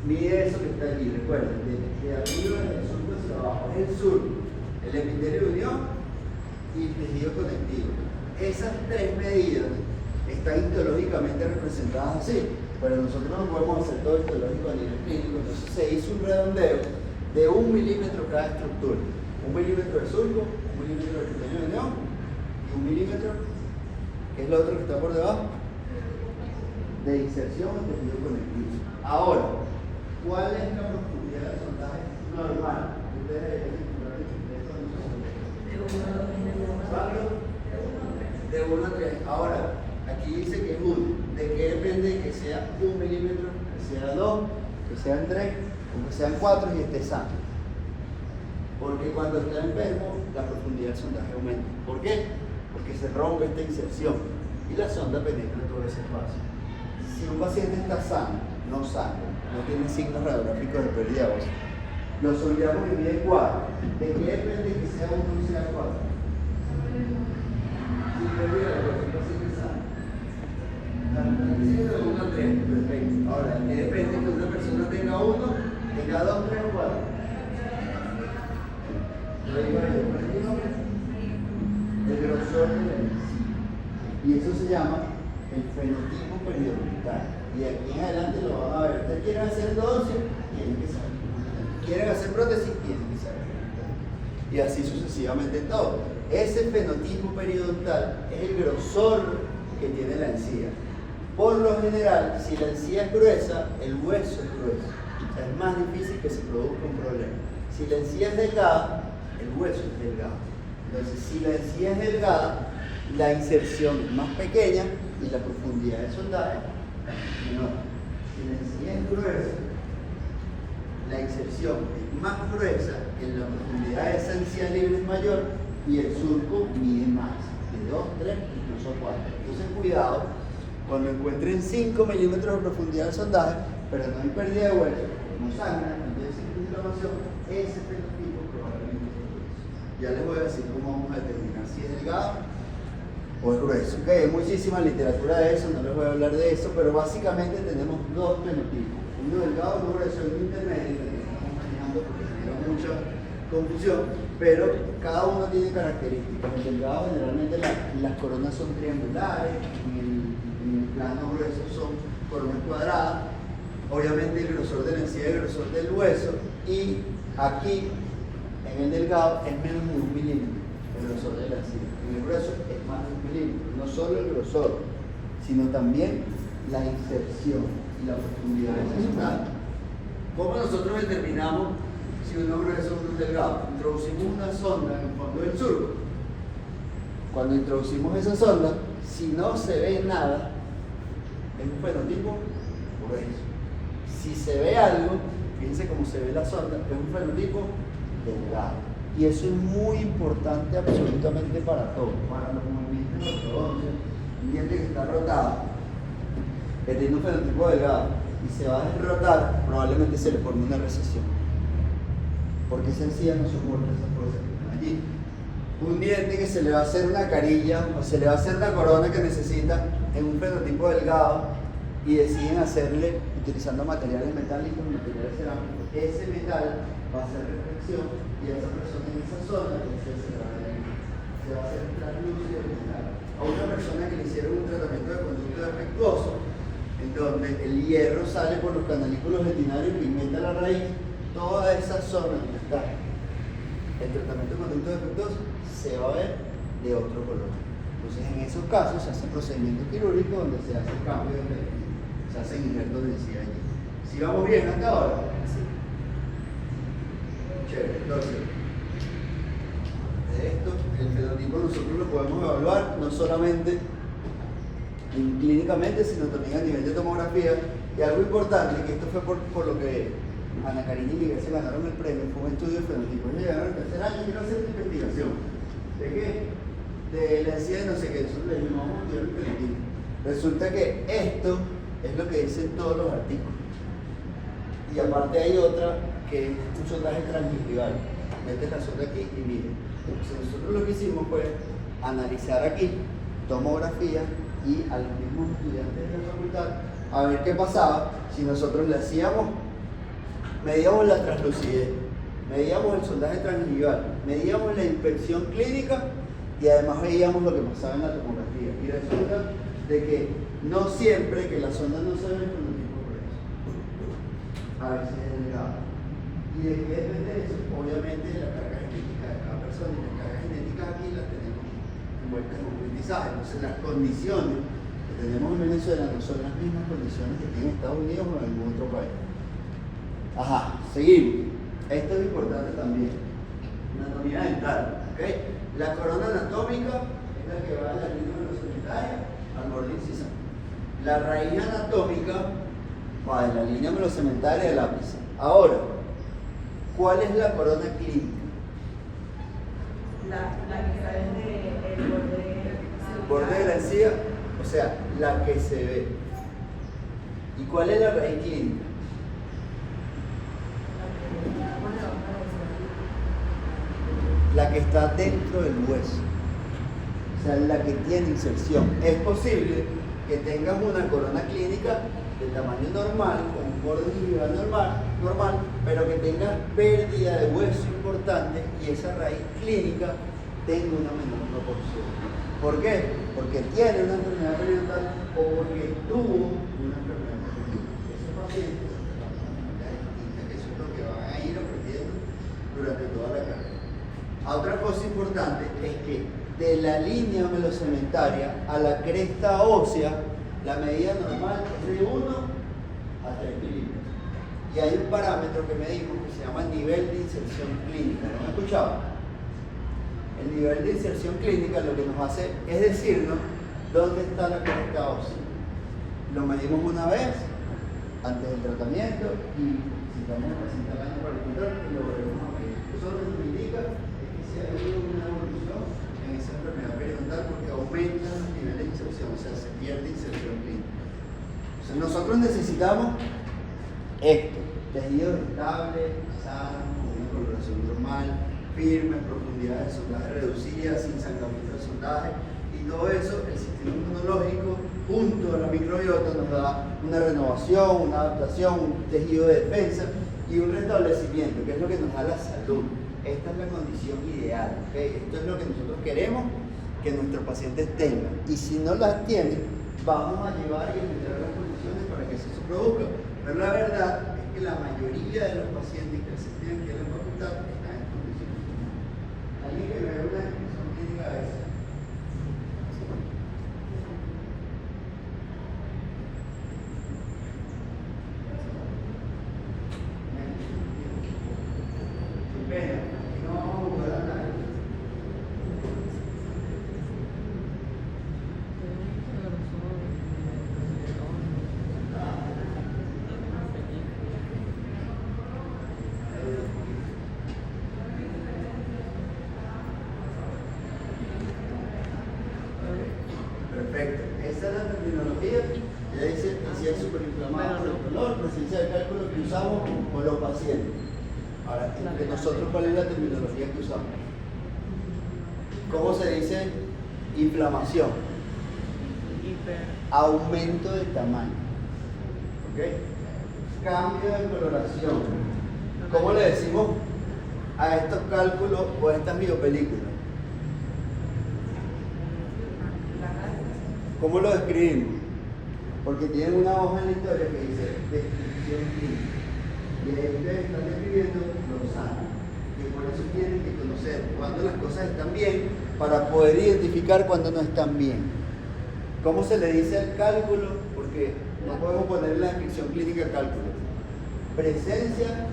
mide eso que está allí, recuerden, de arriba del surco hacia abajo, es el surco, el epitelio de unión y el tejido conectivo. Esas tres medidas están histológicamente representadas así, pero nosotros no podemos hacer todo histológico a nivel clínico, entonces se hizo un redondeo de 1 milímetro cada estructura, 1 milímetro de surco, 1 milímetro de epitelio de unión y 1 milímetro, que es lo otro que está por debajo, de inserción o tejido conectivo. Ahora, ¿cuál es la profundidad del sondaje normal? Ustedes deberían encontrar el secreto de de 1 a 3. Ahora, aquí dice que es 1. ¿De qué depende que sea 1 milímetro, que sea 2, que sean 3, o que sean 4 y esté sano? Porque cuando está enfermo, la profundidad del sondaje aumenta. ¿Por qué? Porque se rompe esta inserción y la sonda penetra todo ese espacio. Si un paciente está sano, no sangra, no tiene signos radiográficos de pérdida ósea, lo sondeamos y mide 4. ¿De qué depende que sea 1 o sea 4? Si pérdida de ósea, el paciente sano. De 1 a 3, perfecto. Ahora, ¿de qué depende que una persona tenga 1, tenga 2, 3 o 4? El grosor de la encía. Y eso se llama el fenotipo periodontal. Y de aquí en adelante lo van a ver. ¿Ustedes quieren hacer endodoncia? Tienen que saber. ¿Quieren hacer prótesis? Tienen que saber. Y así sucesivamente todo. Ese fenotipo periodontal es el grosor que tiene la encía. Por lo general, si la encía es gruesa, el hueso es grueso. O sea, es más difícil que se produzca un problema. Si la encía es delgada, el hueso es delgado. Entonces, si la encía es delgada, la inserción es más pequeña y la profundidad de soldaje menor. Si la encía es gruesa, la inserción es más gruesa, en la profundidad de esa encía libre es mayor y el surco mide más, de 2, 3, incluso 4. Entonces cuidado, cuando encuentren 5 milímetros de profundidad del sondaje, pero no hay pérdida de hueso, no sangra, no hay inflamación, ese fenotipo probablemente es grueso. Ya les voy a decir cómo vamos a determinar si es delgado o es grueso. Okay, hay muchísima literatura de eso, no les voy a hablar de eso, pero básicamente tenemos dos fenotipos, uno delgado, uno grueso y uno intermedio, que estamos manejando porque genera mucha confusión, pero cada uno tiene características. El delgado generalmente las coronas son triangulares, en el plano grueso son coronas cuadradas, obviamente el grosor de la encía y el grosor del hueso, y aquí en el delgado es menos de 1 milímetro el grosor de la encía, en el grueso es más de 1 milímetro, no solo el grosor, sino también la inserción y la profundidad de ese sondaje. ¿Cómo nosotros determinamos si uno es grueso o uno es delgado? Introducimos una sonda en el fondo del surco. Cuando introducimos esa sonda, si no se ve nada, es un fenotipo grueso. Si se ve algo, fíjense cómo se ve la sonda, es un fenotipo delgado. Y eso es muy importante absolutamente para todo, para los movimientos de ortodoncia. Un diente que está rotado, que tiene un fenotipo delgado y se va a desrotar, probablemente se le forme una recesión, porque esa encía no soporta esas fuerzas que están allí. Un diente que se le va a hacer una carilla o se le va a hacer la corona que necesita en un fenotipo delgado y deciden hacerle utilizando materiales metálicos, materiales cerámicos, ese metal va a hacer reflexión y a esa persona en esa zona se va a hacer translúcido el metal. A una persona que le hicieron un tratamiento de conducto defectuoso, en donde el hierro sale por los canalículos retinarios y pigmenta la raíz, toda esa zona donde está el tratamiento de conducto defectuoso se va a ver de otro color. Entonces en esos casos se hace procedimiento quirúrgico donde se hace el cambio de perspectiva, se hacen injertos de encía allí. ¿Si vamos bien hasta ahora? Sí. Chévere, entonces de esto, el fenotipo nosotros lo podemos evaluar no solamente clínicamente, sino también a nivel de tomografía. Y algo importante, que esto fue por lo que Ana Karina y Miguel se ganaron el premio, fue un estudio de fenotipos. Ellos llegaron al tercer año, quiero hacer esta investigación. ¿De qué? De la encía de no sé qué, eso le llamamos el fenotipo. Resulta que esto es lo que dicen todos los artículos. Y aparte hay otra que es un sondaje transgingival. Meten la sonda aquí y miren. Entonces nosotros lo que hicimos fue analizar aquí tomografía y a los mismos estudiantes de la facultad a ver qué pasaba si nosotros le hacíamos, medíamos la translucidez, medíamos el sondaje transgingival, medíamos la inspección clínica y además veíamos lo que pasaba en la tomografía. Y resulta de que no siempre que la sonda no se ve el fenotipo grueso, a veces es delgado. ¿Y de qué depende eso? Obviamente de la carga genética de cada persona, y las cargas genéticas aquí las tenemos envueltas en un aprendizaje. Entonces las condiciones que tenemos en Venezuela no son las mismas condiciones que tienen en Estados Unidos o en algún otro país. Ajá, seguimos. Esto es importante también. Anatomía dental, ¿ok? La corona anatómica es la que va de la línea melosometaria al borde incisal. La raíz anatómica va de la línea melosometaria al ápice. Ahora, ¿cuál es la corona clínica? La que está desde el borde de la encía, o sea, la que se ve. ¿Y cuál es la raíz clínica? La que está dentro del hueso, o sea, la que tiene inserción. Es posible que tengas una corona clínica de tamaño normal, con un borde gingival normal, pero que tengas pérdida de hueso importante y esa raíz clínica tenga una menor proporción. ¿Por qué? Porque tiene una enfermedad periodontal o porque tuvo una enfermedad periodontal. Esos pacientes van a manera distinta, que eso es lo que van a ir aprendiendo durante toda la carrera. Otra cosa importante es que de la línea melosometaria a la cresta ósea, la medida normal es de 1 a 3 milímetros. Y hay un parámetro que medimos que se llama nivel de inserción clínica. ¿No me escuchaba? El nivel de inserción clínica lo que nos hace es decirnos dónde está la conecta ósea. Lo medimos una vez antes del tratamiento y si estamos en el paciente al año para el control y lo volvemos a medir. Eso lo que nos indica es que si ha habido una evolución en esa enfermedad periodontal porque aumentan los niveles de inserción, o sea, se pierde inserción clínica. Entonces nosotros necesitamos esto, tejidos estables, sanos, con una coloración normal, firme, profundidad de sondaje reducida, sin sangramiento de sondaje, y todo eso, el sistema inmunológico junto a la microbiota nos da una renovación, una adaptación, un tejido de defensa y un restablecimiento, que es lo que nos da la salud. Esta es la condición ideal, ¿okay? Esto es lo que nosotros queremos que nuestros pacientes tengan, y si no las tienen, vamos a llevar y a generar las condiciones para que eso se produzca. Pero la verdad es que la mayoría de los pacientes que asisten aquí a la facultad están en condiciones. Alguien que vea una descripción clínica de eso. Sin pena, aquí no vamos a jugar a nadie. Perfecto, esa es la terminología. Ya dice paciente superinflamado por el dolor, presencia de cálculo que usamos con los pacientes. Ahora, entre nosotros, ¿cuál es la terminología que usamos? ¿Cómo se dice inflamación? Aumento de tamaño. ¿Ok? Cambio de coloración. ¿Cómo le decimos a estos cálculos o a estas biopelículas? ¿Cómo lo describimos? Porque tienen una hoja en la historia que dice descripción clínica. Y ahí ustedes están describiendo lo sano. Y por eso tienen que conocer cuándo las cosas están bien para poder identificar cuándo no están bien. ¿Cómo se le dice al cálculo? Porque no podemos poner en la descripción clínica cálculo. Presencia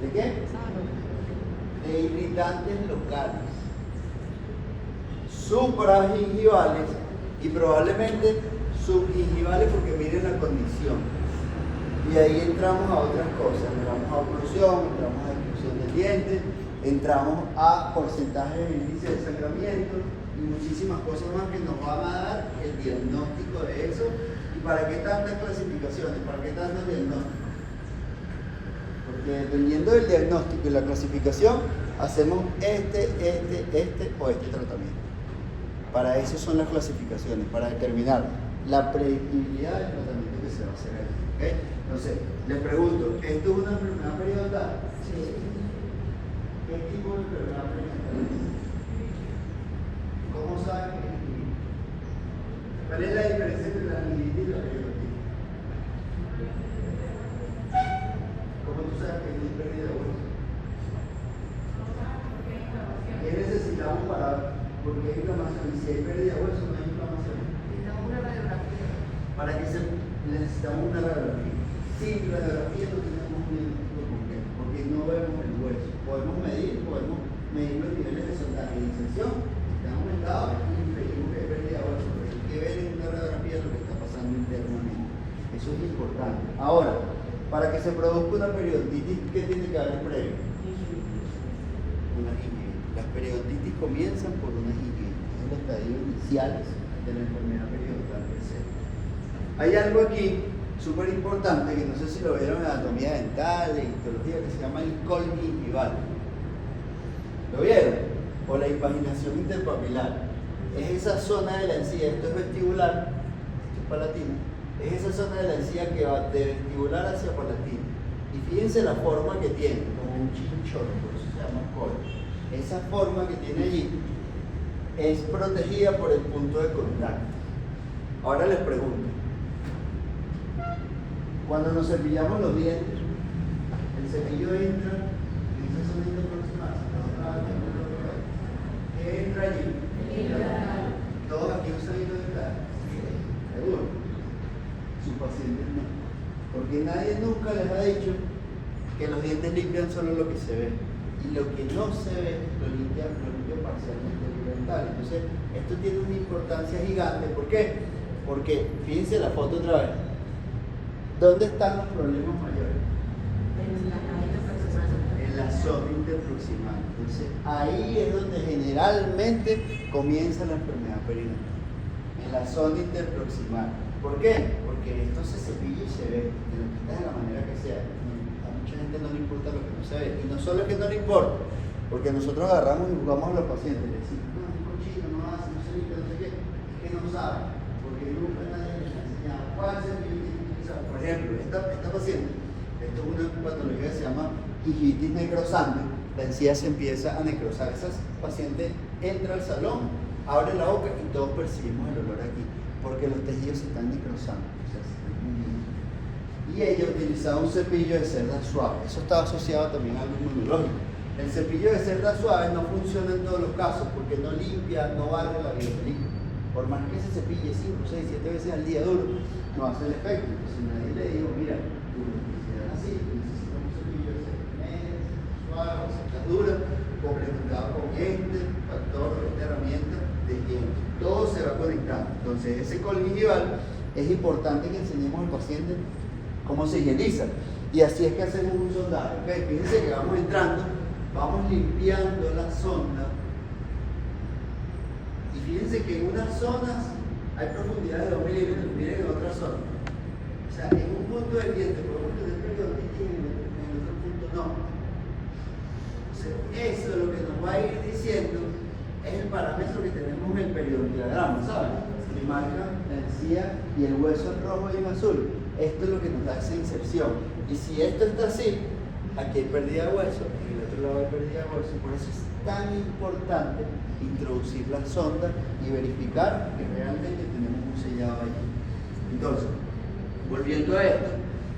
¿de qué? De irritantes locales, supragingivales y probablemente subgingivales porque miren la condición. Y ahí entramos a otras cosas, entramos a oclusión, entramos a exclusión del diente, entramos a porcentaje de índice de sangramiento y muchísimas cosas más que nos van a dar el diagnóstico de eso. ¿Y para qué tantas clasificaciones? ¿Para qué tantos diagnósticos? Porque dependiendo del diagnóstico y la clasificación, hacemos este o este tratamiento. Para eso son las clasificaciones, para determinar la predictibilidad del tratamiento que se va a hacer ahí. ¿Okay? Entonces, les pregunto, ¿esto es una enfermedad periodontal? Sí. ¿Qué tipo de enfermedad periodontal es? ¿Cómo saben que es gingivitis? ¿Cuál es la diferencia entre la gingivitis y la periodontitis? ¿Cómo tú sabes que es pérdida de hueso? ¿Qué necesitamos para...? Porque hay inflamación, y si hay pérdida de hueso, no hay inflamación. Necesitamos una radiografía. ¿Para qué necesitamos una radiografía? Sin radiografía no tenemos un diagnóstico completo, porque no vemos el hueso. Podemos medir los niveles de sondaje y de inserción, están aumentados y inferimos que hay pérdida de hueso, pero hay que ver en una radiografía lo que está pasando internamente. Eso es importante. Ahora, para que se produzca una periodontitis, ¿qué tiene que haber previo? Una gingivitis. Las periodontitis comienzan por una gingivitis, es el estadio inicial de la enfermedad periodontal per se. Hay algo aquí súper importante que no sé si lo vieron en anatomía dental, en histología, que se llama el colon gingival. ¿Lo vieron? O la impaginación interpapilar. Es esa zona de la encía, esto es vestibular, esto es palatino, es esa zona de la encía que va de vestibular hacia palatino. Y fíjense la forma que tiene, como un chinchorro, por eso se llama colon. Esa forma que tiene allí es protegida por el punto de contacto. Ahora les pregunto, cuando nos cepillamos los dientes, el cepillo entra en esa zona interproximal, ¿qué entra allí? Todos aquí usan hilo dental, seguro. Sus pacientes no, porque nadie nunca les ha dicho que los dientes limpian solo lo que se ve. Y y lo que no se ve lo limpia parcialmente el dental. Entonces, esto tiene una importancia gigante. ¿Por qué? Porque, fíjense la foto otra vez. ¿Dónde están los problemas mayores? En la zona interproximal. Entonces, ahí es donde generalmente comienza la enfermedad periodontal. En la zona interproximal. ¿Por qué? Porque esto se cepilla y se ve, te lo quitas de la manera que sea. A mucha gente no le importa lo que no se ve. Y no solo es que no le importa, porque nosotros agarramos y jugamos a los pacientes, le decimos, no, es cochino, no hace, no se limpia, no sé qué, es que no sabe, porque nunca nadie les ha enseñado cuál cepillo tiene que utilizar. Por ejemplo, esta paciente, esto es una patología que se llama gingivitis necrosante, la encía se empieza a necrosar. Esa paciente entra al salón, abre la boca y todos percibimos el olor aquí, porque los tejidos se están necrosando. O sea, se están hundiendo. Y ella utilizaba un cepillo de cerda suave. Eso estaba asociado también al inmunológico. El cepillo de cerda suave no funciona en todos los casos porque no limpia, no barre la biopelícula. Por más que se cepille 5, 6, 7 veces al día duro, no hace el efecto. Entonces nadie le dijo, mira, tú necesitas así, necesitas un cepillo de cerda media, suave, o cerda dura, complementado con este factor, esta herramienta de higiene. Todo se va conectando. Entonces ese colgingival es importante que enseñemos al paciente cómo se higieniza. Y así es que hacemos un sondaje. ¿Okay? Fíjense que vamos entrando, vamos limpiando la sonda. Y fíjense que en unas zonas hay profundidad de 2 milímetros, miren en otras zonas. O sea, en un punto del diente podemos tener periodontitis, en otro punto no. Entonces, eso es lo que nos va a ir diciendo es el parámetro que tenemos en el periodontiograma, ¿saben? Que marca la encía y el hueso en rojo y en azul. Esto es lo que nos da esa inserción. Y si esto está así, aquí hay pérdida de hueso, en el otro lado hay pérdida de hueso. Por eso es tan importante introducir la sonda y verificar que realmente tenemos un sellado allí. Entonces, volviendo a esto,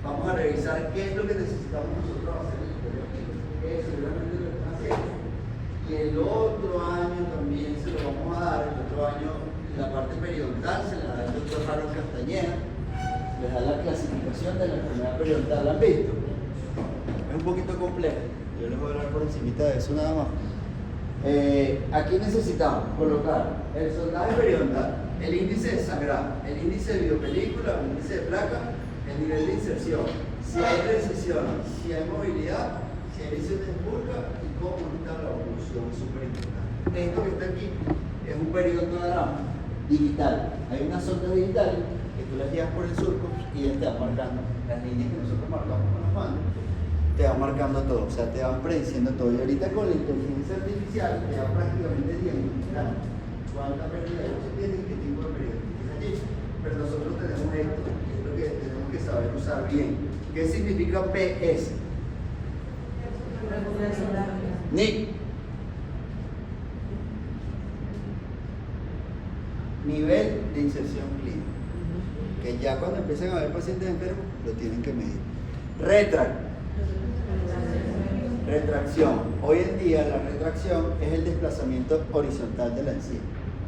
vamos a revisar qué es lo que necesitamos nosotros hacer en los periódicos. Eso realmente lo están haciendo. Y el otro año también se lo vamos a dar. El otro año la parte periodontal se la da el doctor Harold Castañeda. Les da la clasificación de la enfermedad periodontal. ¿La han visto? Es un poquito complejo. Yo les voy a hablar por encimita de eso nada más. Aquí necesitamos colocar el sondaje periodontal, el índice de sangrado, el índice de biopelícula, el índice de placa, el nivel de inserción, si hay recesión, si hay movilidad, si hay lesiones de pulga y cómo está la evolución. Es súper importante. Esto que está aquí es un periodontograma digital. Hay unas sondas digitales que tú las llevas por el surco y él te va marcando las líneas que nosotros marcamos con las manos. Te va marcando todo, o sea, te van prediciendo todo. Y ahorita con la inteligencia artificial te va prácticamente diagnosticando cuánta pérdida de hueso tiene y qué tipo de periodontitis allí. Pero nosotros tenemos esto, que es lo que tenemos que saber usar bien. ¿Qué significa PS? Nick. Nivel de inserción clínica. Que ya cuando empiezan a haber pacientes enfermos, lo tienen que medir. Retracción. Hoy en día la retracción es el desplazamiento horizontal de la encía.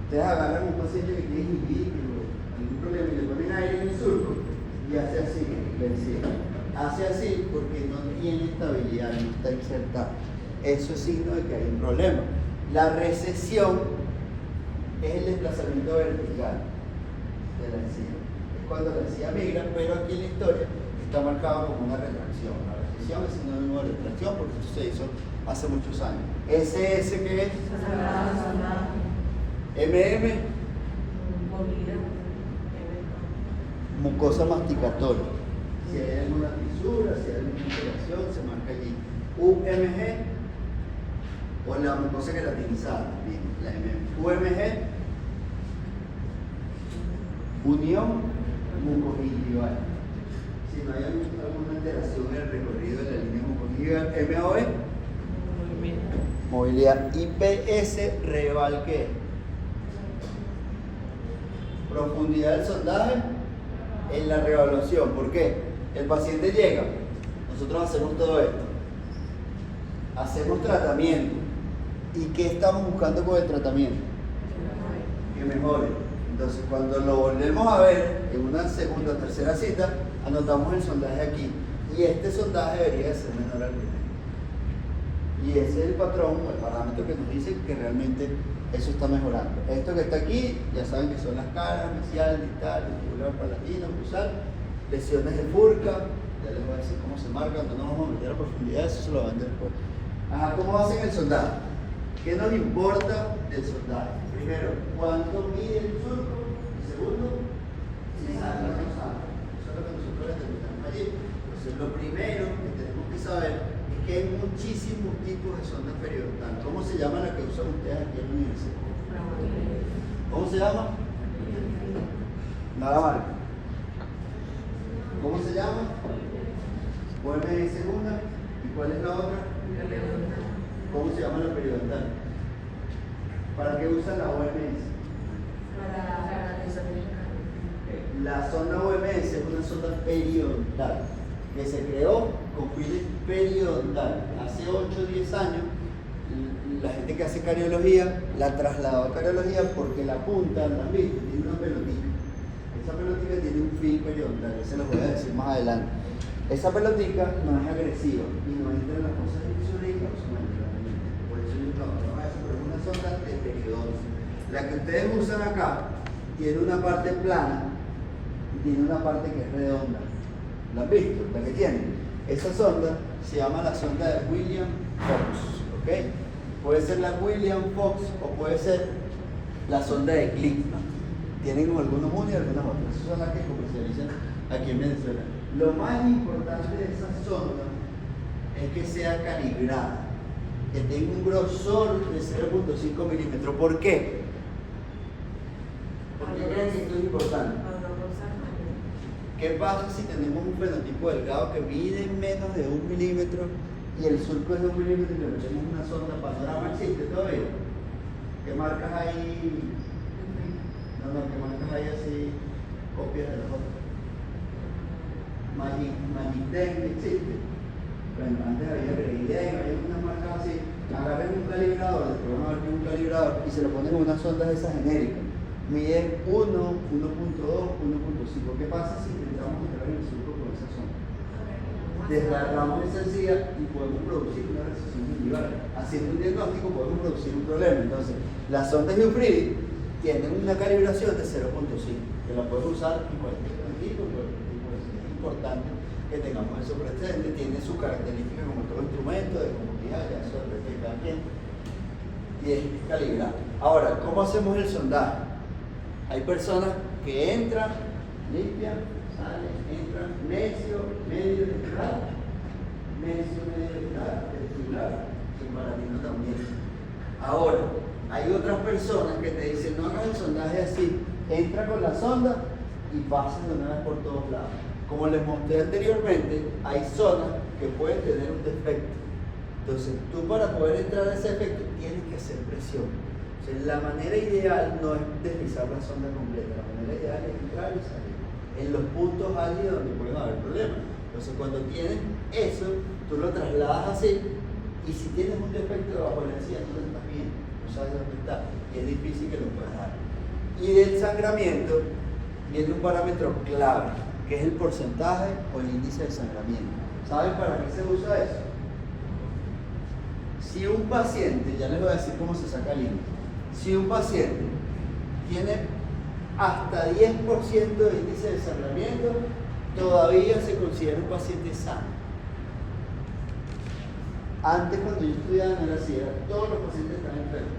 Ustedes agarran un paciente que tiene gingivitis o algún problema y le ponen aire en el surco y hace así la encía. Hace así porque no tiene estabilidad, no está insertado. Eso es signo de que hay un problema. La recesión es el desplazamiento vertical de la encía. Es cuando la encía migra, pero aquí en la historia está marcado como una retracción. La recesión es sinónimo de retracción porque eso se hizo hace muchos años. SS, ¿qué es? MM, mucosa masticatoria. Si hay alguna fisura, si hay alguna inflamación, se marca allí. UMG o la mucosa gelatinizada, bien, la MM. UMG, unión mucogingival. Si no hay alguna alteración en el recorrido de la línea mucogingival. MOE, movilidad. IPS, revalque. Profundidad del sondaje en la reevaluación. ¿Por qué? El paciente llega, nosotros hacemos todo esto, hacemos tratamiento. ¿Y qué estamos buscando con el tratamiento? Que mejore. Entonces, cuando lo volvemos a ver en una segunda o tercera cita, anotamos el sondaje aquí. Y este sondaje debería ser menor al primero. Y ese es el patrón o el parámetro que nos dice que realmente eso está mejorando. Esto que está aquí, ya saben que son las caras, mesial, distal, vestibular, palatino, cruzal, lesiones de Furca, ya les voy a decir cómo se marcan, no nos vamos a meter a profundidad, eso se lo van a ver después. Ajá, ¿cómo hacen el sondaje? ¿Qué nos importa del sondaje? Primero, ¿cuánto mide el surco? Y segundo, si sale o no sale. Eso es lo que nosotros determinamos allí. Entonces, lo primero que tenemos que saber es que hay muchísimos tipos de sondas periodontales. ¿Cómo se llama la que usan ustedes aquí en la universidad? ¿Cómo se llama? Nada marca. ¿Cómo se llama? OMS una. ¿Y cuál es la otra? ¿Cómo se llama la periodontal? ¿Para qué usan la OMS? La sonda OMS es una sonda periodontal que se creó con fines periodontal. Hace 8 o 10 años, la gente que hace cariología la trasladó a cariología porque la punta, ¿la han visto? Tiene una pelotita. Esa pelotita tiene un fin periodontal, eso se los voy a decir más adelante. Esa pelotita no es agresiva y no entra en las cosas fisiológicas, por eso yo trabajo eso, pero es una sonda de periodoncia. La que ustedes usan acá tiene una parte plana y tiene una parte que es redonda. ¿La han visto? La que tiene. Esa sonda se llama la sonda de William Fox, ¿ok? Puede ser la William Fox o puede ser la sonda de Glickman. Tienen algunos unos y algunas otras. Esas son las que comercializan aquí en Venezuela. Lo más importante de esa sonda es que sea calibrada, que tenga un grosor de 0.5 milímetros. ¿Por qué? ¿Por qué creen que esto es importante? ¿Qué pasa si tenemos un fenotipo delgado que mide menos de 1 milímetro y el surco es de 1 milímetro y le metemos una sonda panorama? ¿Existe todavía? ¿Qué marcas hay? No, ¿qué marcas hay así? Copias de las otras. Magitech existe. Bueno, antes había Greiden, había unas marcas así. Agarren un calibrador, después van a ver que es un calibrador y se lo ponen con unas sondas de esas genéricas. Miden 1, 1.2, 1.5. ¿Qué pasa si intentamos entrar en el surco con esa sonda? Desgarramos esa encía y podemos producir una recesión gingival. Haciendo un diagnóstico podemos producir un problema. Entonces, las sondas Eufridi tienen una calibración de 0.5, que la puedes usar en cualquier tipo, es importante que tengamos eso presente. Tiene su característica como todo instrumento de comunidad, ya eso depende de cada quien, y es calibrar. Ahora, ¿cómo hacemos el sondaje? Hay personas que entran, limpian, salen, entran, medio vestibular, vestibular, y palatino también. Ahora, hay otras personas que te dicen, no hagas el sondaje así, entra con la sonda y pasa de una vez por todos lados. Como les mostré anteriormente, hay zonas que pueden tener un defecto. Entonces, tú para poder entrar a ese efecto tienes que hacer presión. O sea, la manera ideal no es deslizar la sonda completa, la manera ideal es entrar y salir en los puntos álgidos donde pueden haber problemas. Entonces, cuando tienes eso, tú lo trasladas así, y si tienes un defecto debajo de la encía, no lo estás viendo, no sabes dónde está, y es difícil que lo puedas dar. Y del sangramiento viene un parámetro clave, que es el porcentaje o el índice de sangramiento. ¿Saben para qué se usa eso? Si un paciente, ya les voy a decir cómo se saca el índice, si un paciente tiene hasta 10% de índice de sangramiento, todavía se considera un paciente sano. Antes, cuando yo estudiaba en la ciudad, todos los pacientes están enfermos.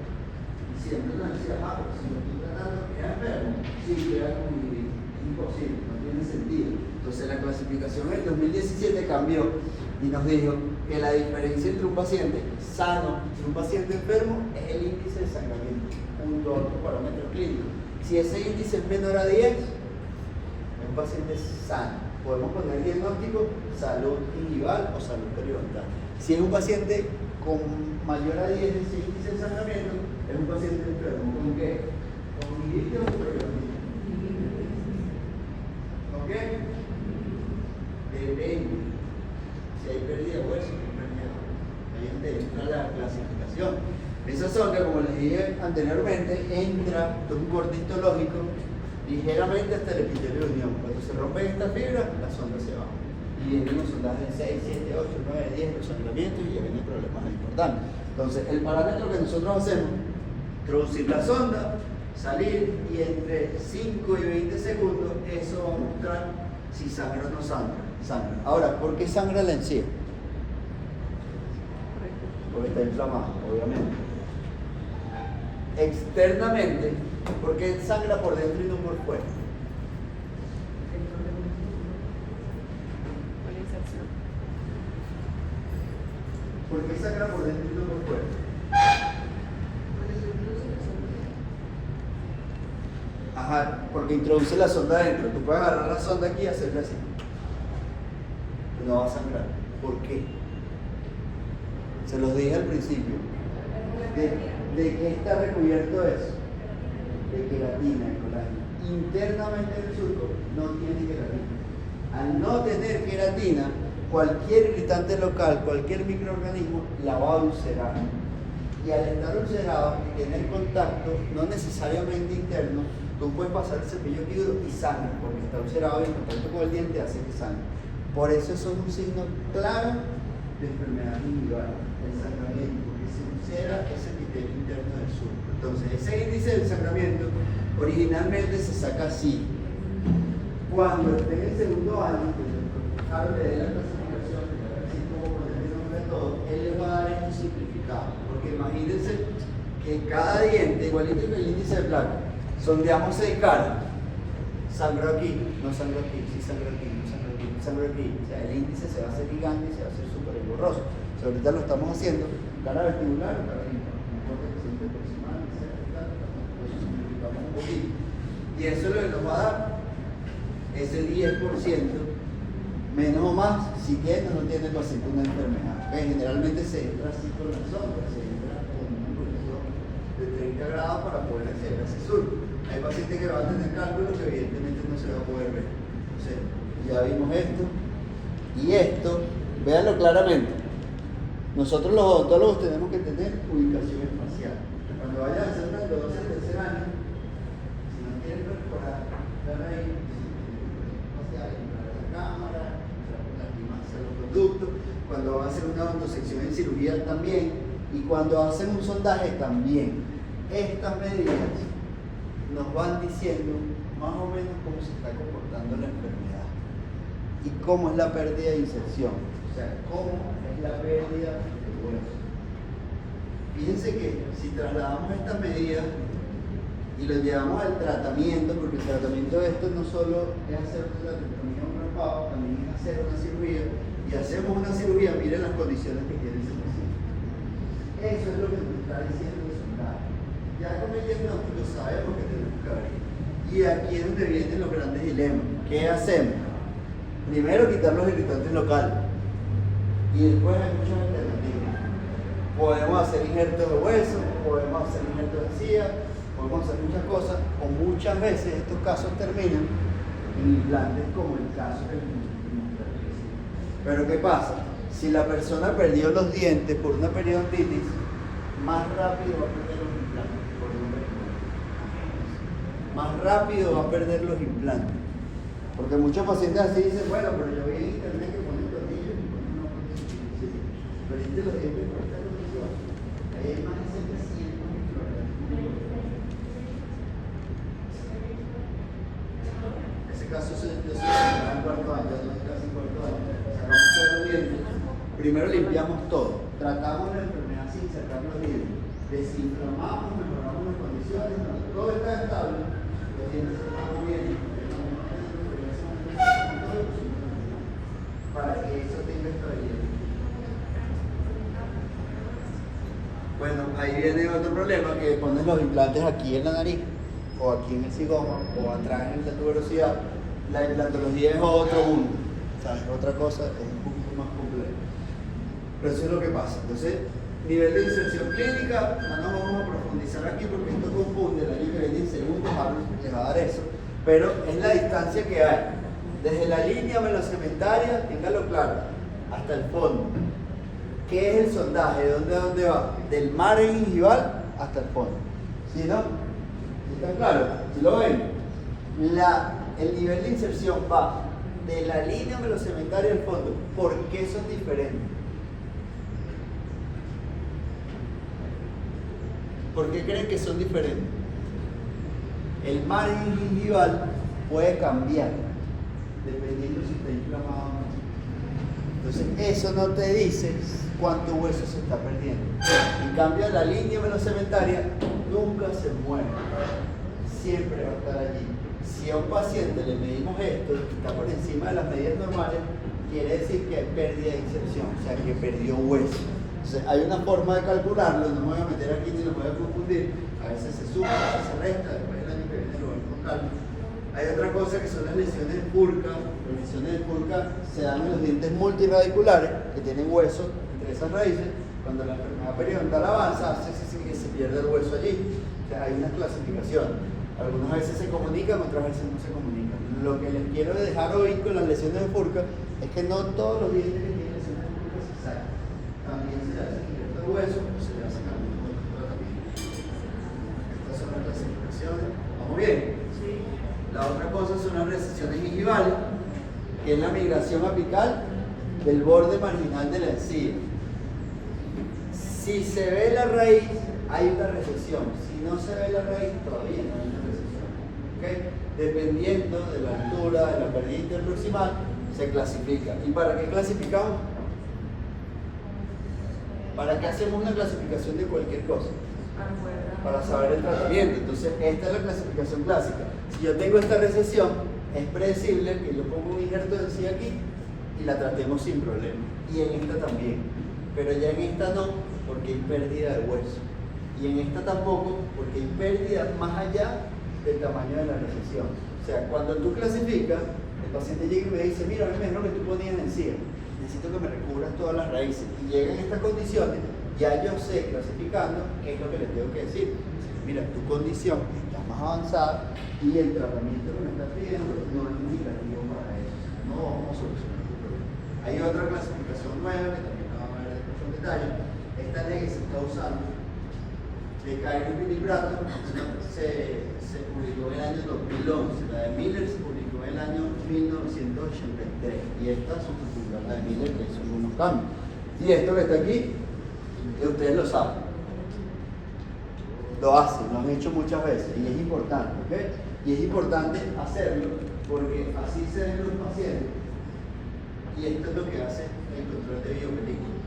Y siempre nos decían, pero si lo estoy tratando, ¿queda enfermo? Sí, queda convivir. Es imposible, no tiene sentido. Entonces la clasificación en el 2017 cambió y nos dijo que la diferencia entre un paciente sano y un paciente enfermo es el índice de sangramiento, junto a otro parámetro clínico. Si ese índice es menor a 10, es un paciente sano. Podemos poner el diagnóstico salud gingival o salud periodontal. Si es un paciente con mayor a 10 ese índice de sangramiento, es un paciente enfermo. ¿Con qué? ¿Con gingivitis o periodontitis? ¿Con qué? Depende. Si hay pérdida de hueso, ahí es donde entra la clasificación. Esa sonda, como les dije anteriormente, entra de un corte histológico ligeramente hasta el epitelio de unión. Cuando se rompen estas fibras, la sonda se va. y vienen los sondajes de 6, 7, 8, 9, 10, los sangramientos y ya vienen problemas importantes. Entonces, el parámetro que nosotros hacemos, introducir la sonda, salir y entre 5 y 20 segundos, eso va a mostrar si sangra o no sangra. Ahora, ¿por qué sangra la encía? Porque está inflamado, obviamente. Externamente, porque sangra por dentro y no por fuera. ¿Por qué sangra por dentro y no por fuera? Ajá, porque introduce la sonda adentro. Tú puedes agarrar la sonda aquí y hacerla así. No va a sangrar. ¿Por qué? Se los dije al principio. ¿De qué está recubierto eso? De queratina, de colágeno. Internamente en el surco no tiene queratina. Al no tener queratina, cualquier irritante local, cualquier microorganismo la va a ulcerar. Y al estar ulcerado y tener contacto, no necesariamente interno, tú puedes pasar el cepillo aquí duro y sangra, porque está ulcerado y el contacto con el diente hace que sangre. Por eso es un signo claro de enfermedad gingival, el sangramiento, porque se ulcera ese epitelio interno del surco. Entonces, ese índice del sangramiento originalmente se saca así. Cuando esté en el segundo año, Harold le dé la clasificación, así como con el nombre de todo, él les va a dar esto simplificado. Porque imagínense que cada diente, igualito que el índice de placa, sondeamos 6 caras, sangra aquí, no sangra aquí, sí sangra aquí, no sangra aquí, no sangra aquí. O sea, el índice se va a hacer gigante y se va a hacer súper borroso. O sea, ahorita lo estamos haciendo, cara vestibular o cara limpa. No importa que sea interproximal, que sea vertical, lo simplificamos un poquito. Y eso es lo que nos va a dar ese 10%. Menos o más, si tiene o no tiene el paciente una enfermedad. Generalmente se entra así con la sonda, se entra con una posición de 30 grados para poder acceder a ese surco. Hay pacientes que van a tener cálculos que evidentemente no se va a poder ver. Entonces, ya vimos esto y esto, véanlo claramente. Nosotros los odontólogos tenemos que tener ubicación espacial. Cuando vayan a hacer una endodoncia del tercer año, si no quieren perforar, están ahí, espacial, entrar a la cámara, los conductos, cuando van a hacer una odontosección en cirugía también, y cuando hacen un sondaje también. Estas medidas nos van diciendo más o menos cómo se está comportando la enfermedad y cómo es la pérdida de inserción, o sea, cómo es la pérdida de hueso. Fíjense que si trasladamos estas medidas y lo llevamos al tratamiento, porque el tratamiento de esto no solo es hacer la tectomía o un raspado, también es hacer una cirugía, y hacemos una cirugía, miren las condiciones que tiene ese paciente. Eso es lo que nos está diciendo el sondaje. Ya con el diagnóstico sabemos que tenemos que abrir. Y aquí es donde vienen los grandes dilemas. ¿Qué hacemos? Primero, quitar los irritantes locales. Y después hay muchas alternativas. Podemos hacer injertos de hueso, podemos hacer injertos de encía, podemos hacer muchas cosas, o muchas veces estos casos terminan en implantes como el caso que les mostré. Pero ¿qué pasa? Si la persona perdió los dientes por una periodontitis, más rápido va a perder los implantes por una periodontitis. Más rápido va a perder los implantes. Porque muchos pacientes así dicen, bueno, pero yo vi en internet que ponen tornillos y ponen una prótesis. Sí, pero los dientes por esta condición. Ahí hay más de 700 microorganismos. Ese caso yo soy en cuarto año, yo soy casi cuarto año. Sacamos todos los dientes. Primero limpiamos todo. Tratamos la enfermedad sin sacar los dientes. Desinflamamos, mejoramos las condiciones. Todo está estable. Los dientes se están moviendo. Para que eso tenga estabilidad. Bueno, ahí viene otro problema, que ponen los implantes aquí en la nariz, o aquí en el zigoma, o atrás en la tuberosidad. La implantología es otro mundo, ¿sabes? Otra cosa, es un poquito más compleja. Pero eso es lo que pasa. Entonces, nivel de inserción clínica, no nos vamos a profundizar aquí porque esto confunde. El año que viene en segundo les va a dar eso, pero es la distancia que hay. Desde la línea velocementaria, téngalo claro, hasta el fondo. ¿Qué es el sondaje? ¿De dónde a dónde va? Del margen gingival hasta el fondo. ¿Sí, no? ¿Sí está claro? ¿Sí lo ven? El nivel de inserción va de la línea velocementaria al fondo. ¿Por qué son diferentes? ¿Por qué creen que son diferentes? El margen gingival puede cambiar dependiendo si está inflamado o no. Entonces, eso no te dice cuánto hueso se está perdiendo. En cambio, la línea velocementaria nunca se mueve, siempre va a estar allí. Si a un paciente le medimos esto y está por encima de las medidas normales, quiere decir que hay pérdida de inserción, o sea, que perdió hueso. Entonces, hay una forma de calcularlo, no me voy a meter aquí ni lo voy a confundir. A veces se suma, a veces se resta, después el año que viene lo ven con calma. Hay otra cosa que son las lesiones de Purka. Las lesiones de Purka se dan en los dientes multirradiculares, que tienen hueso entre esas raíces. Cuando la enfermedad periodontal avanza, hace que se pierda el hueso allí. O sea, hay una clasificación. Algunas veces se comunican, otras veces no se comunican. Lo que les quiero dejar hoy con las lesiones de Purka es que no todos los dientes que tienen lesiones de Purka se sacan. También se le hace injerto al hueso o se le hace algún otro tratamiento. Estas son las clasificaciones. ¿Vamos bien? Sí. La otra cosa son las recesiones gingivales, que es la migración apical del borde marginal de la encía. Si se ve la raíz, hay una recesión. Si no se ve la raíz, todavía no hay una recesión. ¿Okay? Dependiendo de la altura, de la pérdida interproximal, se clasifica. ¿Y para qué clasificamos? ¿Para qué hacemos una clasificación de cualquier cosa? Para saber el tratamiento. Entonces, esta es la clasificación clásica. Si yo tengo esta recesión, es predecible que yo ponga un injerto de encía aquí y la tratemos sin problema. Y en esta también. Pero ya en esta no, porque hay pérdida de hueso. Y en esta tampoco, porque hay pérdida más allá del tamaño de la recesión. O sea, cuando tú clasificas, el paciente llega y me dice, mira, a mí me dijeron que tú ponías encía, necesito que me recubras todas las raíces. Y llegan estas condiciones, ya yo sé, clasificando, qué es lo que les tengo que decir. Mira, tu condición está más avanzada y el tratamiento que me estás pidiendo no es indicativo para eso. No vamos a solucionar tu problema. Hay otra clasificación nueva que también la vamos a ver después en detalle. Esta ley que se está usando de Cairo y Bilibrato se publicó en el año 2011. La de Miller se publicó en el año 1983. Y esta sustituyó a la de Miller, que hizo algunos cambios. Y esto que está aquí, ustedes lo saben. Lo hacen, lo han hecho muchas veces. Y es importante, ¿ok? Y es importante hacerlo porque así se ven los pacientes. Y esto es lo que hace el control de biopelícula.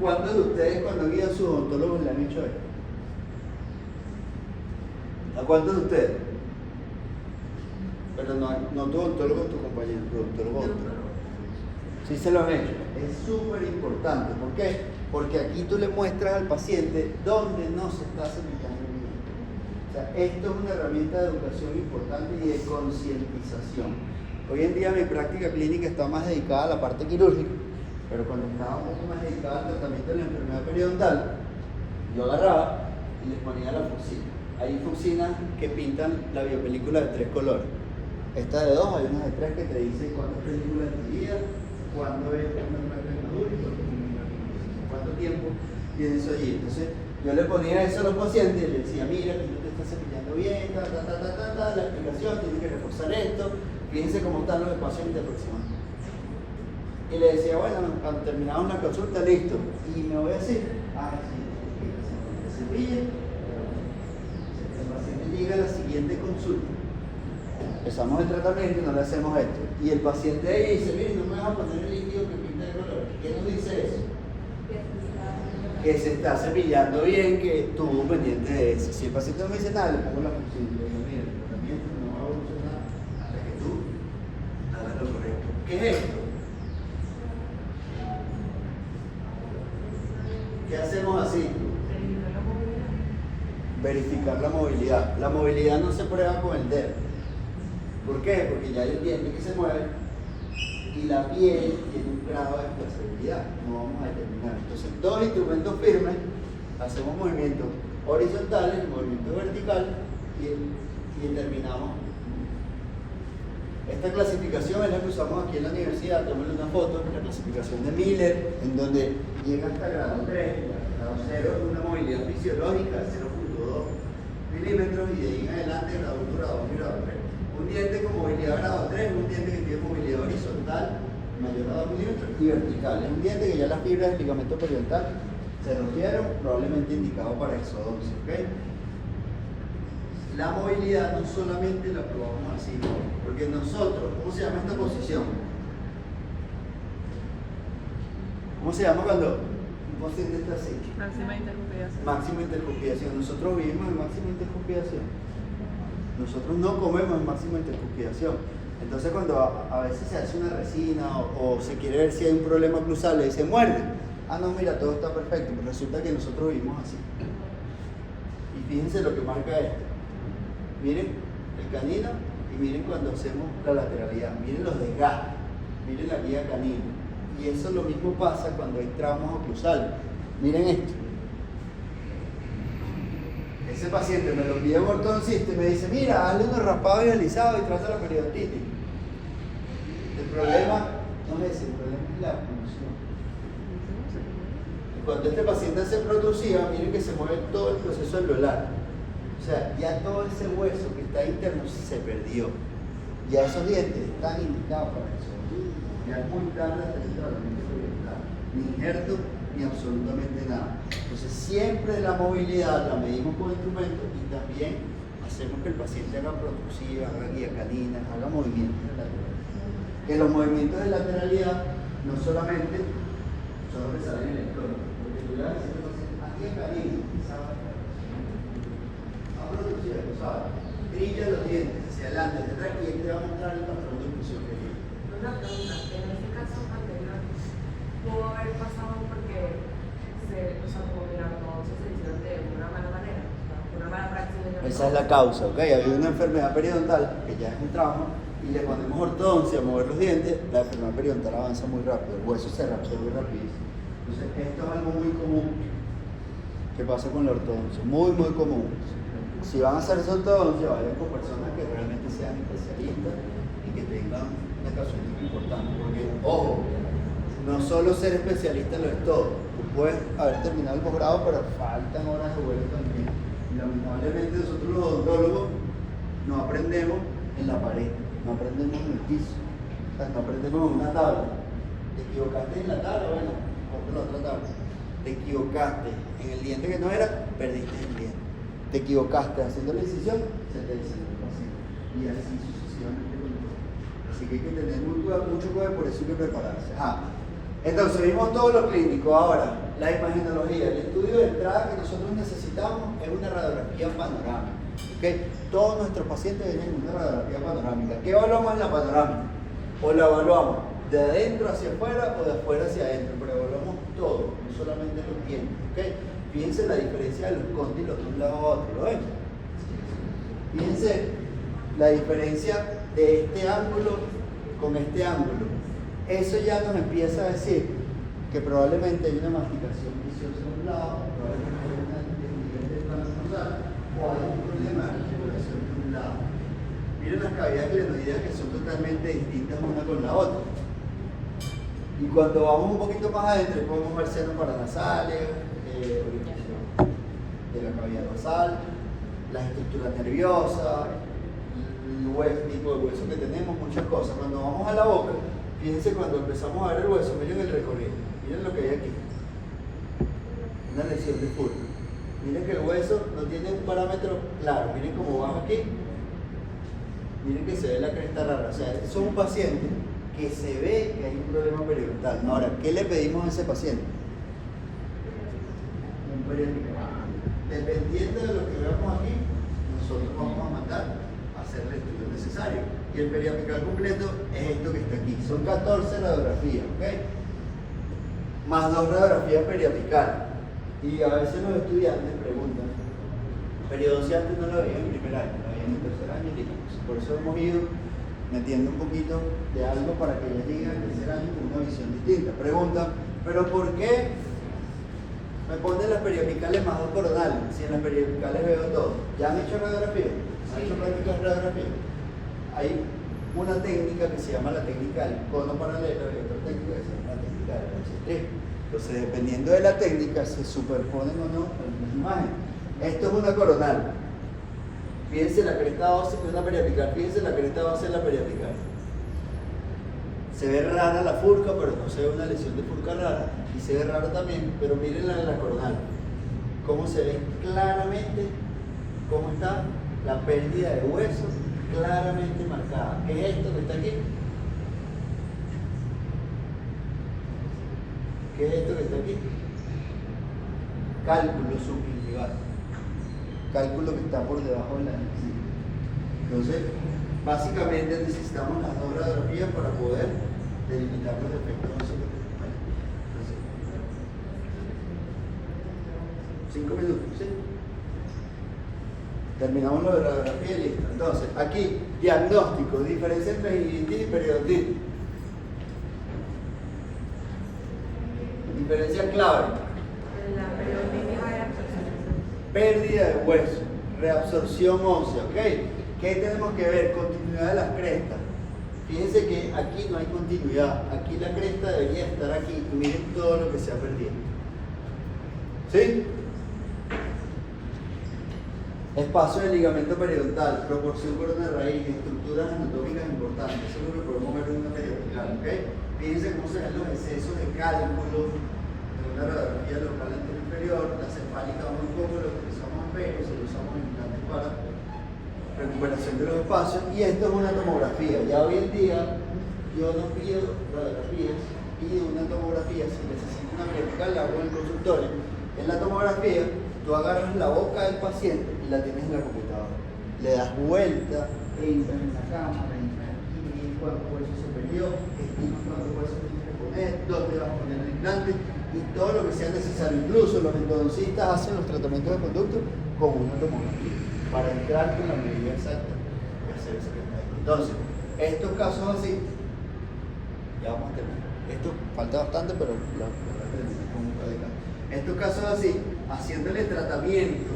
¿Cuántos de ustedes cuando guían sus odontólogos le han hecho esto? ¿A cuántos de ustedes? Pero no tu odontólogo, tu compañero, tu odontólogo. Sí se lo han hecho. Es súper importante. ¿Por qué? Porque aquí tú le muestras al paciente dónde no se está cepillando bien. O sea, esto es una herramienta de educación importante y de concientización. Hoy en día mi práctica clínica está más dedicada a la parte quirúrgica, pero cuando estaba un poco más dedicada al tratamiento de la enfermedad periodontal, yo agarraba y les ponía la fucina. Hay fucinas que pintan la biopelícula de 3 colores. Esta de 2, hay unas de 3 que te dicen cuántas películas divididas, cuándo es una placa de madura y cuánto tiempo tiene eso allí. Entonces, yo le ponía eso a los pacientes y les decía, mira, que no te estás cepillando bien, la explicación, tienes que reforzar esto, fíjense cómo están los espacios interproximales. Y le decía, bueno, cuando terminamos la consulta, listo. Y me voy a decir, sí, cepille. El paciente llega a la siguiente consulta. Empezamos el tratamiento y no le hacemos esto. Y el paciente ahí dice, mire, no me vas a poner el líquido que pinta de color. ¿Qué nos dice eso? Que se está cepillando bien, que estuvo pendiente de eso. Si el paciente no me dice nada, le pongo la función. Le digo, mira, el tratamiento no va a evolucionar hasta que tú hagas lo correcto. ¿Qué es esto? ¿Qué hacemos así? Verificar la movilidad. La movilidad no se prueba con el dedo. ¿Por qué? Porque ya hay un diente que se mueve y la piel tiene un grado de desplazabilidad. No vamos a determinar. Entonces, 2 instrumentos firmes, hacemos movimientos horizontales, movimiento vertical y determinamos. Esta clasificación es la que usamos aquí en la universidad. Tómenle una foto, la clasificación de Miller, en donde llega hasta grado 3, grado 0, una movilidad fisiológica de 0.2 milímetros y de ahí en adelante grado 1, grado 2 y grado 3. Un diente con movilidad grado 3 es un diente que tiene movilidad horizontal mayor a 2 milímetros y vertical. Es un diente que ya las fibras del ligamento periodontal se rompieron, probablemente indicado para exodoncia. ¿Okay? La movilidad no solamente la probamos así, porque nosotros, ¿cómo se llama esta posición? ¿Cómo se llama cuando un paciente está así? Máxima intercupidación. Máxima intercupidación. Nosotros vivimos en máxima intercupidación. Nosotros no comemos en máxima intercupidación. Entonces cuando a veces se hace una resina o se quiere ver si hay un problema oclusal, le dice muerde. Ah, no, mira, todo está perfecto. Pero resulta que nosotros vivimos así. Y fíjense lo que marca esto. Miren el canino y miren cuando hacemos la lateralidad. Miren los desgastes. Miren la guía canina. Y eso lo mismo pasa cuando hay traumas oclusales. Miren esto. Ese paciente me lo envía a un ortodoncista y me dice, mira, hazle unos raspados y alisados y trata la periodontitis. El problema no es ese, el problema es la función. Y cuando este paciente hace protrusiva, miren que se mueve todo el proceso alveolar. O sea, ya todo ese hueso que está interno se perdió. Ya esos dientes están indicados para eso. Ya es muy tarde hasta el tratamiento periodontal. Ni injerto, ni absolutamente nada. Entonces siempre la movilidad la medimos con instrumentos y también hacemos que el paciente haga protrusiva, haga guía canina, haga movimientos de lateralidad. Que los movimientos de lateralidad no solamente son los que salen en el cloro, porque tú le vas a decir al paciente, a guía canina, ¿sabes? A protrusiva, tú sabes. Brilla los dientes hacia adelante, hacia atrás y él te va a mostrar el patrón de inclusión que tiene. Una pregunta, en este caso anterior, pudo haber pasado porque como que la ortodoncia se hicieron de una mala manera, una mala práctica. Esa es la causa, ¿ok? Había una enfermedad periodontal que ya es un trauma y le ponemos ortodoncia a mover los dientes, la enfermedad periodontal avanza muy rápido, el hueso se absorbe rapidísimo. Entonces, esto es algo muy común que pasa con la ortodoncia, muy, muy común. Si van a hacer esa ortodoncia, vayan con personas que realmente sean especialistas y que tengan una casuística importante, porque, ojo, no solo ser especialista lo es todo. Tú puedes haber terminado el posgrado, pero faltan horas de vuelo también. Y lamentablemente nosotros los odontólogos no aprendemos en la pared, no aprendemos en el piso, o sea, no aprendemos en una tabla. Te equivocaste en la tabla, bueno, ponte la otra tabla. Te equivocaste en el diente que no era, perdiste el diente. Te equivocaste haciendo la incisión, se te dice el paciente. Y así sucesivamente con todo. Así que hay que tener mucho cuidado, por eso hay que prepararse. Entonces vimos todo lo clínico. Ahora, la imagenología. El estudio de entrada que nosotros necesitamos es una radiografía panorámica. ¿Okay? Todos nuestros pacientes vienen con una radiografía panorámica. ¿Qué evaluamos en la panorámica? O la evaluamos de adentro hacia afuera o de afuera hacia adentro, pero evaluamos todo, no solamente los dientes. ¿Okay? Fíjense la diferencia de los cóndilos de un lado a otro. ¿Lo ven? Fíjense la diferencia de este ángulo con este ángulo. Eso ya nos empieza a decir que probablemente hay una masticación viciosa de un lado, probablemente hay una nivel de plano nasal, o hay un problema de articulación de un lado. Miren las cavidades glenoideas que son totalmente distintas una con la otra. Y cuando vamos un poquito más adentro, podemos ver senos paranasales, orientación de la cavidad basal, las estructuras nerviosas, el tipo de hueso que tenemos, muchas cosas. Cuando vamos a la boca, fíjense cuando empezamos a ver el hueso, miren el recorrido, miren lo que hay aquí. Una lesión de fulcro. Miren que el hueso no tiene un parámetro claro, miren cómo baja aquí, miren que se ve la cresta rara. O sea, eso es un paciente que se ve que hay un problema periodontal. Ahora, ¿qué le pedimos a ese paciente? Un periodontal. Dependiendo de lo que veamos aquí, nosotros vamos a mandar a hacer el estudio necesario. Y el periapical completo es esto que está aquí. Son 14 radiografías, ¿ok? Más 2 radiografías periapicales. Y a veces los estudiantes preguntan, periodoncia antes no lo veía en primer año, lo veía en el tercer año y por eso hemos ido metiendo un poquito de algo para que ellos lleguen al tercer año con una visión distinta. Preguntan, ¿pero por qué me ponen las periapicales más 2 coronales? Si en las periapicales veo todo. ¿Ya han hecho radiografía? ¿Han hecho prácticas de radiografía? Hay una técnica que se llama la técnica del cono paralelo y otra técnica que se llama la técnica del HT. Entonces, dependiendo de la técnica, se superponen o no las imágenes. Esto es una coronal. Fíjense la cresta ósea que es una periapical, fíjense la cresta ósea en la periapical. Se ve rara la furca, pero no se ve una lesión de furca rara. Y se ve raro también, pero miren la coronal. Cómo se ve claramente, cómo está la pérdida de hueso claramente marcada. ¿Qué es esto que está aquí? ¿Qué es esto que está aquí? Cálculo subgingival. Cálculo que está por debajo de la encía. Entonces, básicamente necesitamos las dos radiografías para poder delimitar los defectos óseos. 5 minutos, ¿sí? Terminamos lo de radiografía y listo. Entonces, aquí, diagnóstico, diferencia entre gingivitis y periodontitis. Diferencia clave. En la periodontitis hay absorción. Pérdida de hueso, reabsorción ósea, ¿ok? ¿Qué tenemos que ver? Continuidad de las crestas. Fíjense que aquí no hay continuidad. Aquí la cresta debería estar aquí y miren todo lo que se ha perdido. ¿Sí? Espacio del ligamento periodontal, proporción corona de raíz, estructuras anatómicas importantes. Eso es lo que podemos ver en una periodontal, ¿ok? Fíjense cómo se ven los excesos de cálculo de una radiografía local anterior inferior. La cefálica muy poco, lo que usamos espejos, se lo usamos en implantes para recuperación de los espacios. Y esto es una tomografía. Ya hoy en día yo no pido radiografías, pido una tomografía. Si necesito una vertical, la hago en el consultorio. En la tomografía, tú agarras la boca del paciente y la tienes en la computadora. Le das vuelta, entras en la cámara, entras aquí, cuánto hueso superior, estimas cuánto hueso tienes que poner, dónde vas a poner el implante y todo lo que sea necesario. Incluso los endodoncistas hacen los tratamientos de conducto con una tomografía para entrar con la medida exacta y hacer eso que está ahí. Entonces, estos casos así, ya vamos a terminar. Esto falta bastante, pero lo voy a terminar con un radical. Estos casos así, haciéndole tratamiento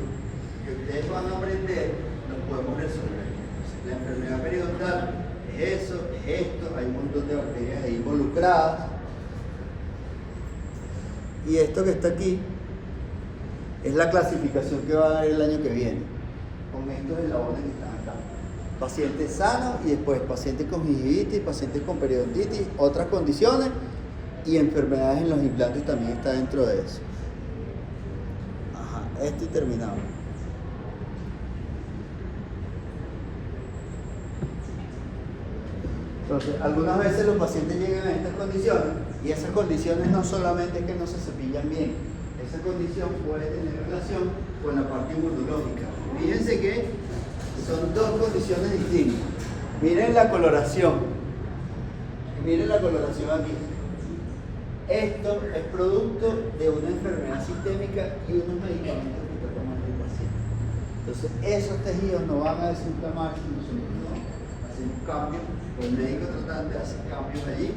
que ustedes van a aprender, los podemos resolver. Entonces, la enfermedad periodontal es eso, es esto, hay un montón de bacterias ahí involucradas. Y esto que está aquí es la clasificación que va a dar el año que viene, con estos eslabones que están acá. Pacientes sanos y después pacientes con gingivitis, pacientes con periodontitis, otras condiciones y enfermedades en los implantes también está dentro de eso. Esto y terminamos. Entonces, algunas veces los pacientes llegan a estas condiciones y esas condiciones no solamente es que no se cepillan bien, esa condición puede tener relación con la parte inmunológica. Fíjense que son dos condiciones distintas. Miren la coloración. Miren la coloración aquí. Esto es producto de una enfermedad sistémica y unos medicamentos que está tomando el paciente. Entonces, esos tejidos no van a desinflamar si nosotros no hacemos cambios. El médico tratante hace cambios allí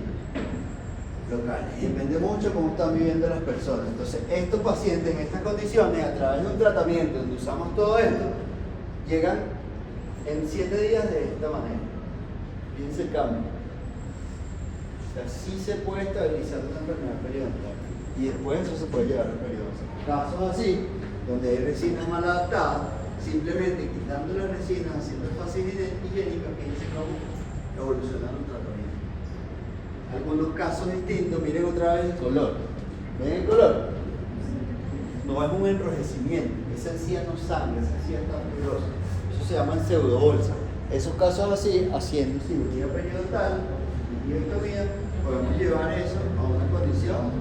locales. Y depende mucho cómo están viviendo las personas. Entonces, estos pacientes en estas condiciones, a través de un tratamiento donde usamos todo esto, llegan en 7 días de esta manera. Fíjense el cambio. Sí se puede estabilizar una enfermedad periodontal y después eso se puede llevar a periodosis. Casos así, donde hay resinas mal adaptadas, simplemente quitando las resinas, haciendo el fácil higiénica, fíjense cómo evolucionan los tratamientos. Algunos casos distintos, miren otra vez el color. ¿Ven el color? No es un enrojecimiento, esa encía no sangra, esa encía está fibrosa. Eso se llama pseudobolsa. Esos casos así, haciendo cirugía periodontal, ectomía, podemos llevar eso a una condición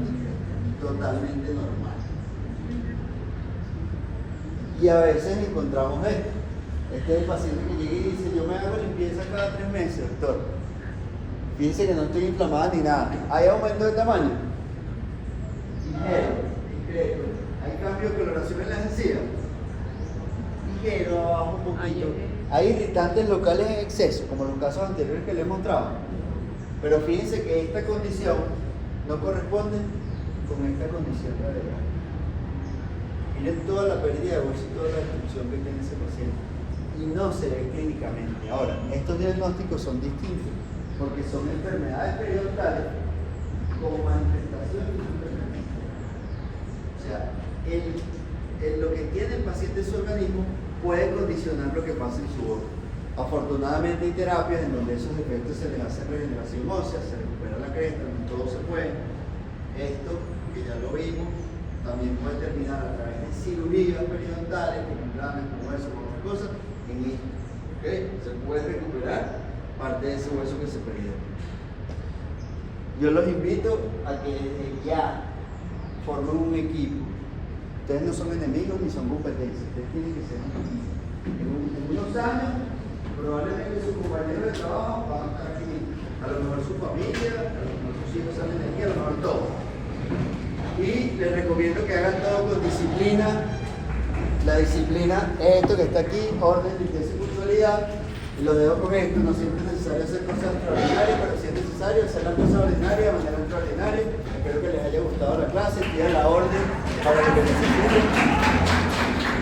totalmente normal. Y a veces encontramos esto. Este es el paciente que llega y dice, yo me hago limpieza cada 3 meses, doctor. Fíjense que no estoy inflamada ni nada. ¿Hay aumento de tamaño? Ligero. ¿Hay cambio de coloración en las encías? Ligero, abajo un poquito. Hay irritantes locales en exceso, como los casos anteriores que les he mostrado. Pero fíjense que esta condición no corresponde con esta condición radial. Miren toda la pérdida de hueso y toda la destrucción que tiene ese paciente. Y no se ve clínicamente. Ahora, estos diagnósticos son distintos porque son enfermedades periodontales con manifestación de enfermedad. O sea, lo que tiene el paciente en su organismo puede condicionar lo que pasa en su boca. Afortunadamente hay terapias en donde esos defectos se les hace regeneración ósea, se recupera la cresta, no todo se puede. Esto, que ya lo vimos, también puede terminar a través de cirugías periodontales, con planes, con hueso, con otras cosas, en esto. ¿Okay? Se puede recuperar parte de ese hueso que se perdió. Yo los invito a que desde ya formen un equipo. Ustedes no son enemigos ni son competencias, ustedes tienen que ser un equipo. En unos años, probablemente sus compañeros de trabajo van a estar aquí. A lo mejor su familia, a lo mejor sus hijos salen de aquí, a lo mejor todos. Y les recomiendo que hagan todo con disciplina. La disciplina es esto que está aquí, orden, limpieza y puntualidad. Y lo dejo con esto, no siempre es necesario hacer cosas extraordinarias, pero si es necesario hacer las cosas ordinarias de manera extraordinaria. Espero que les haya gustado la clase, pidan la orden para que necesiten.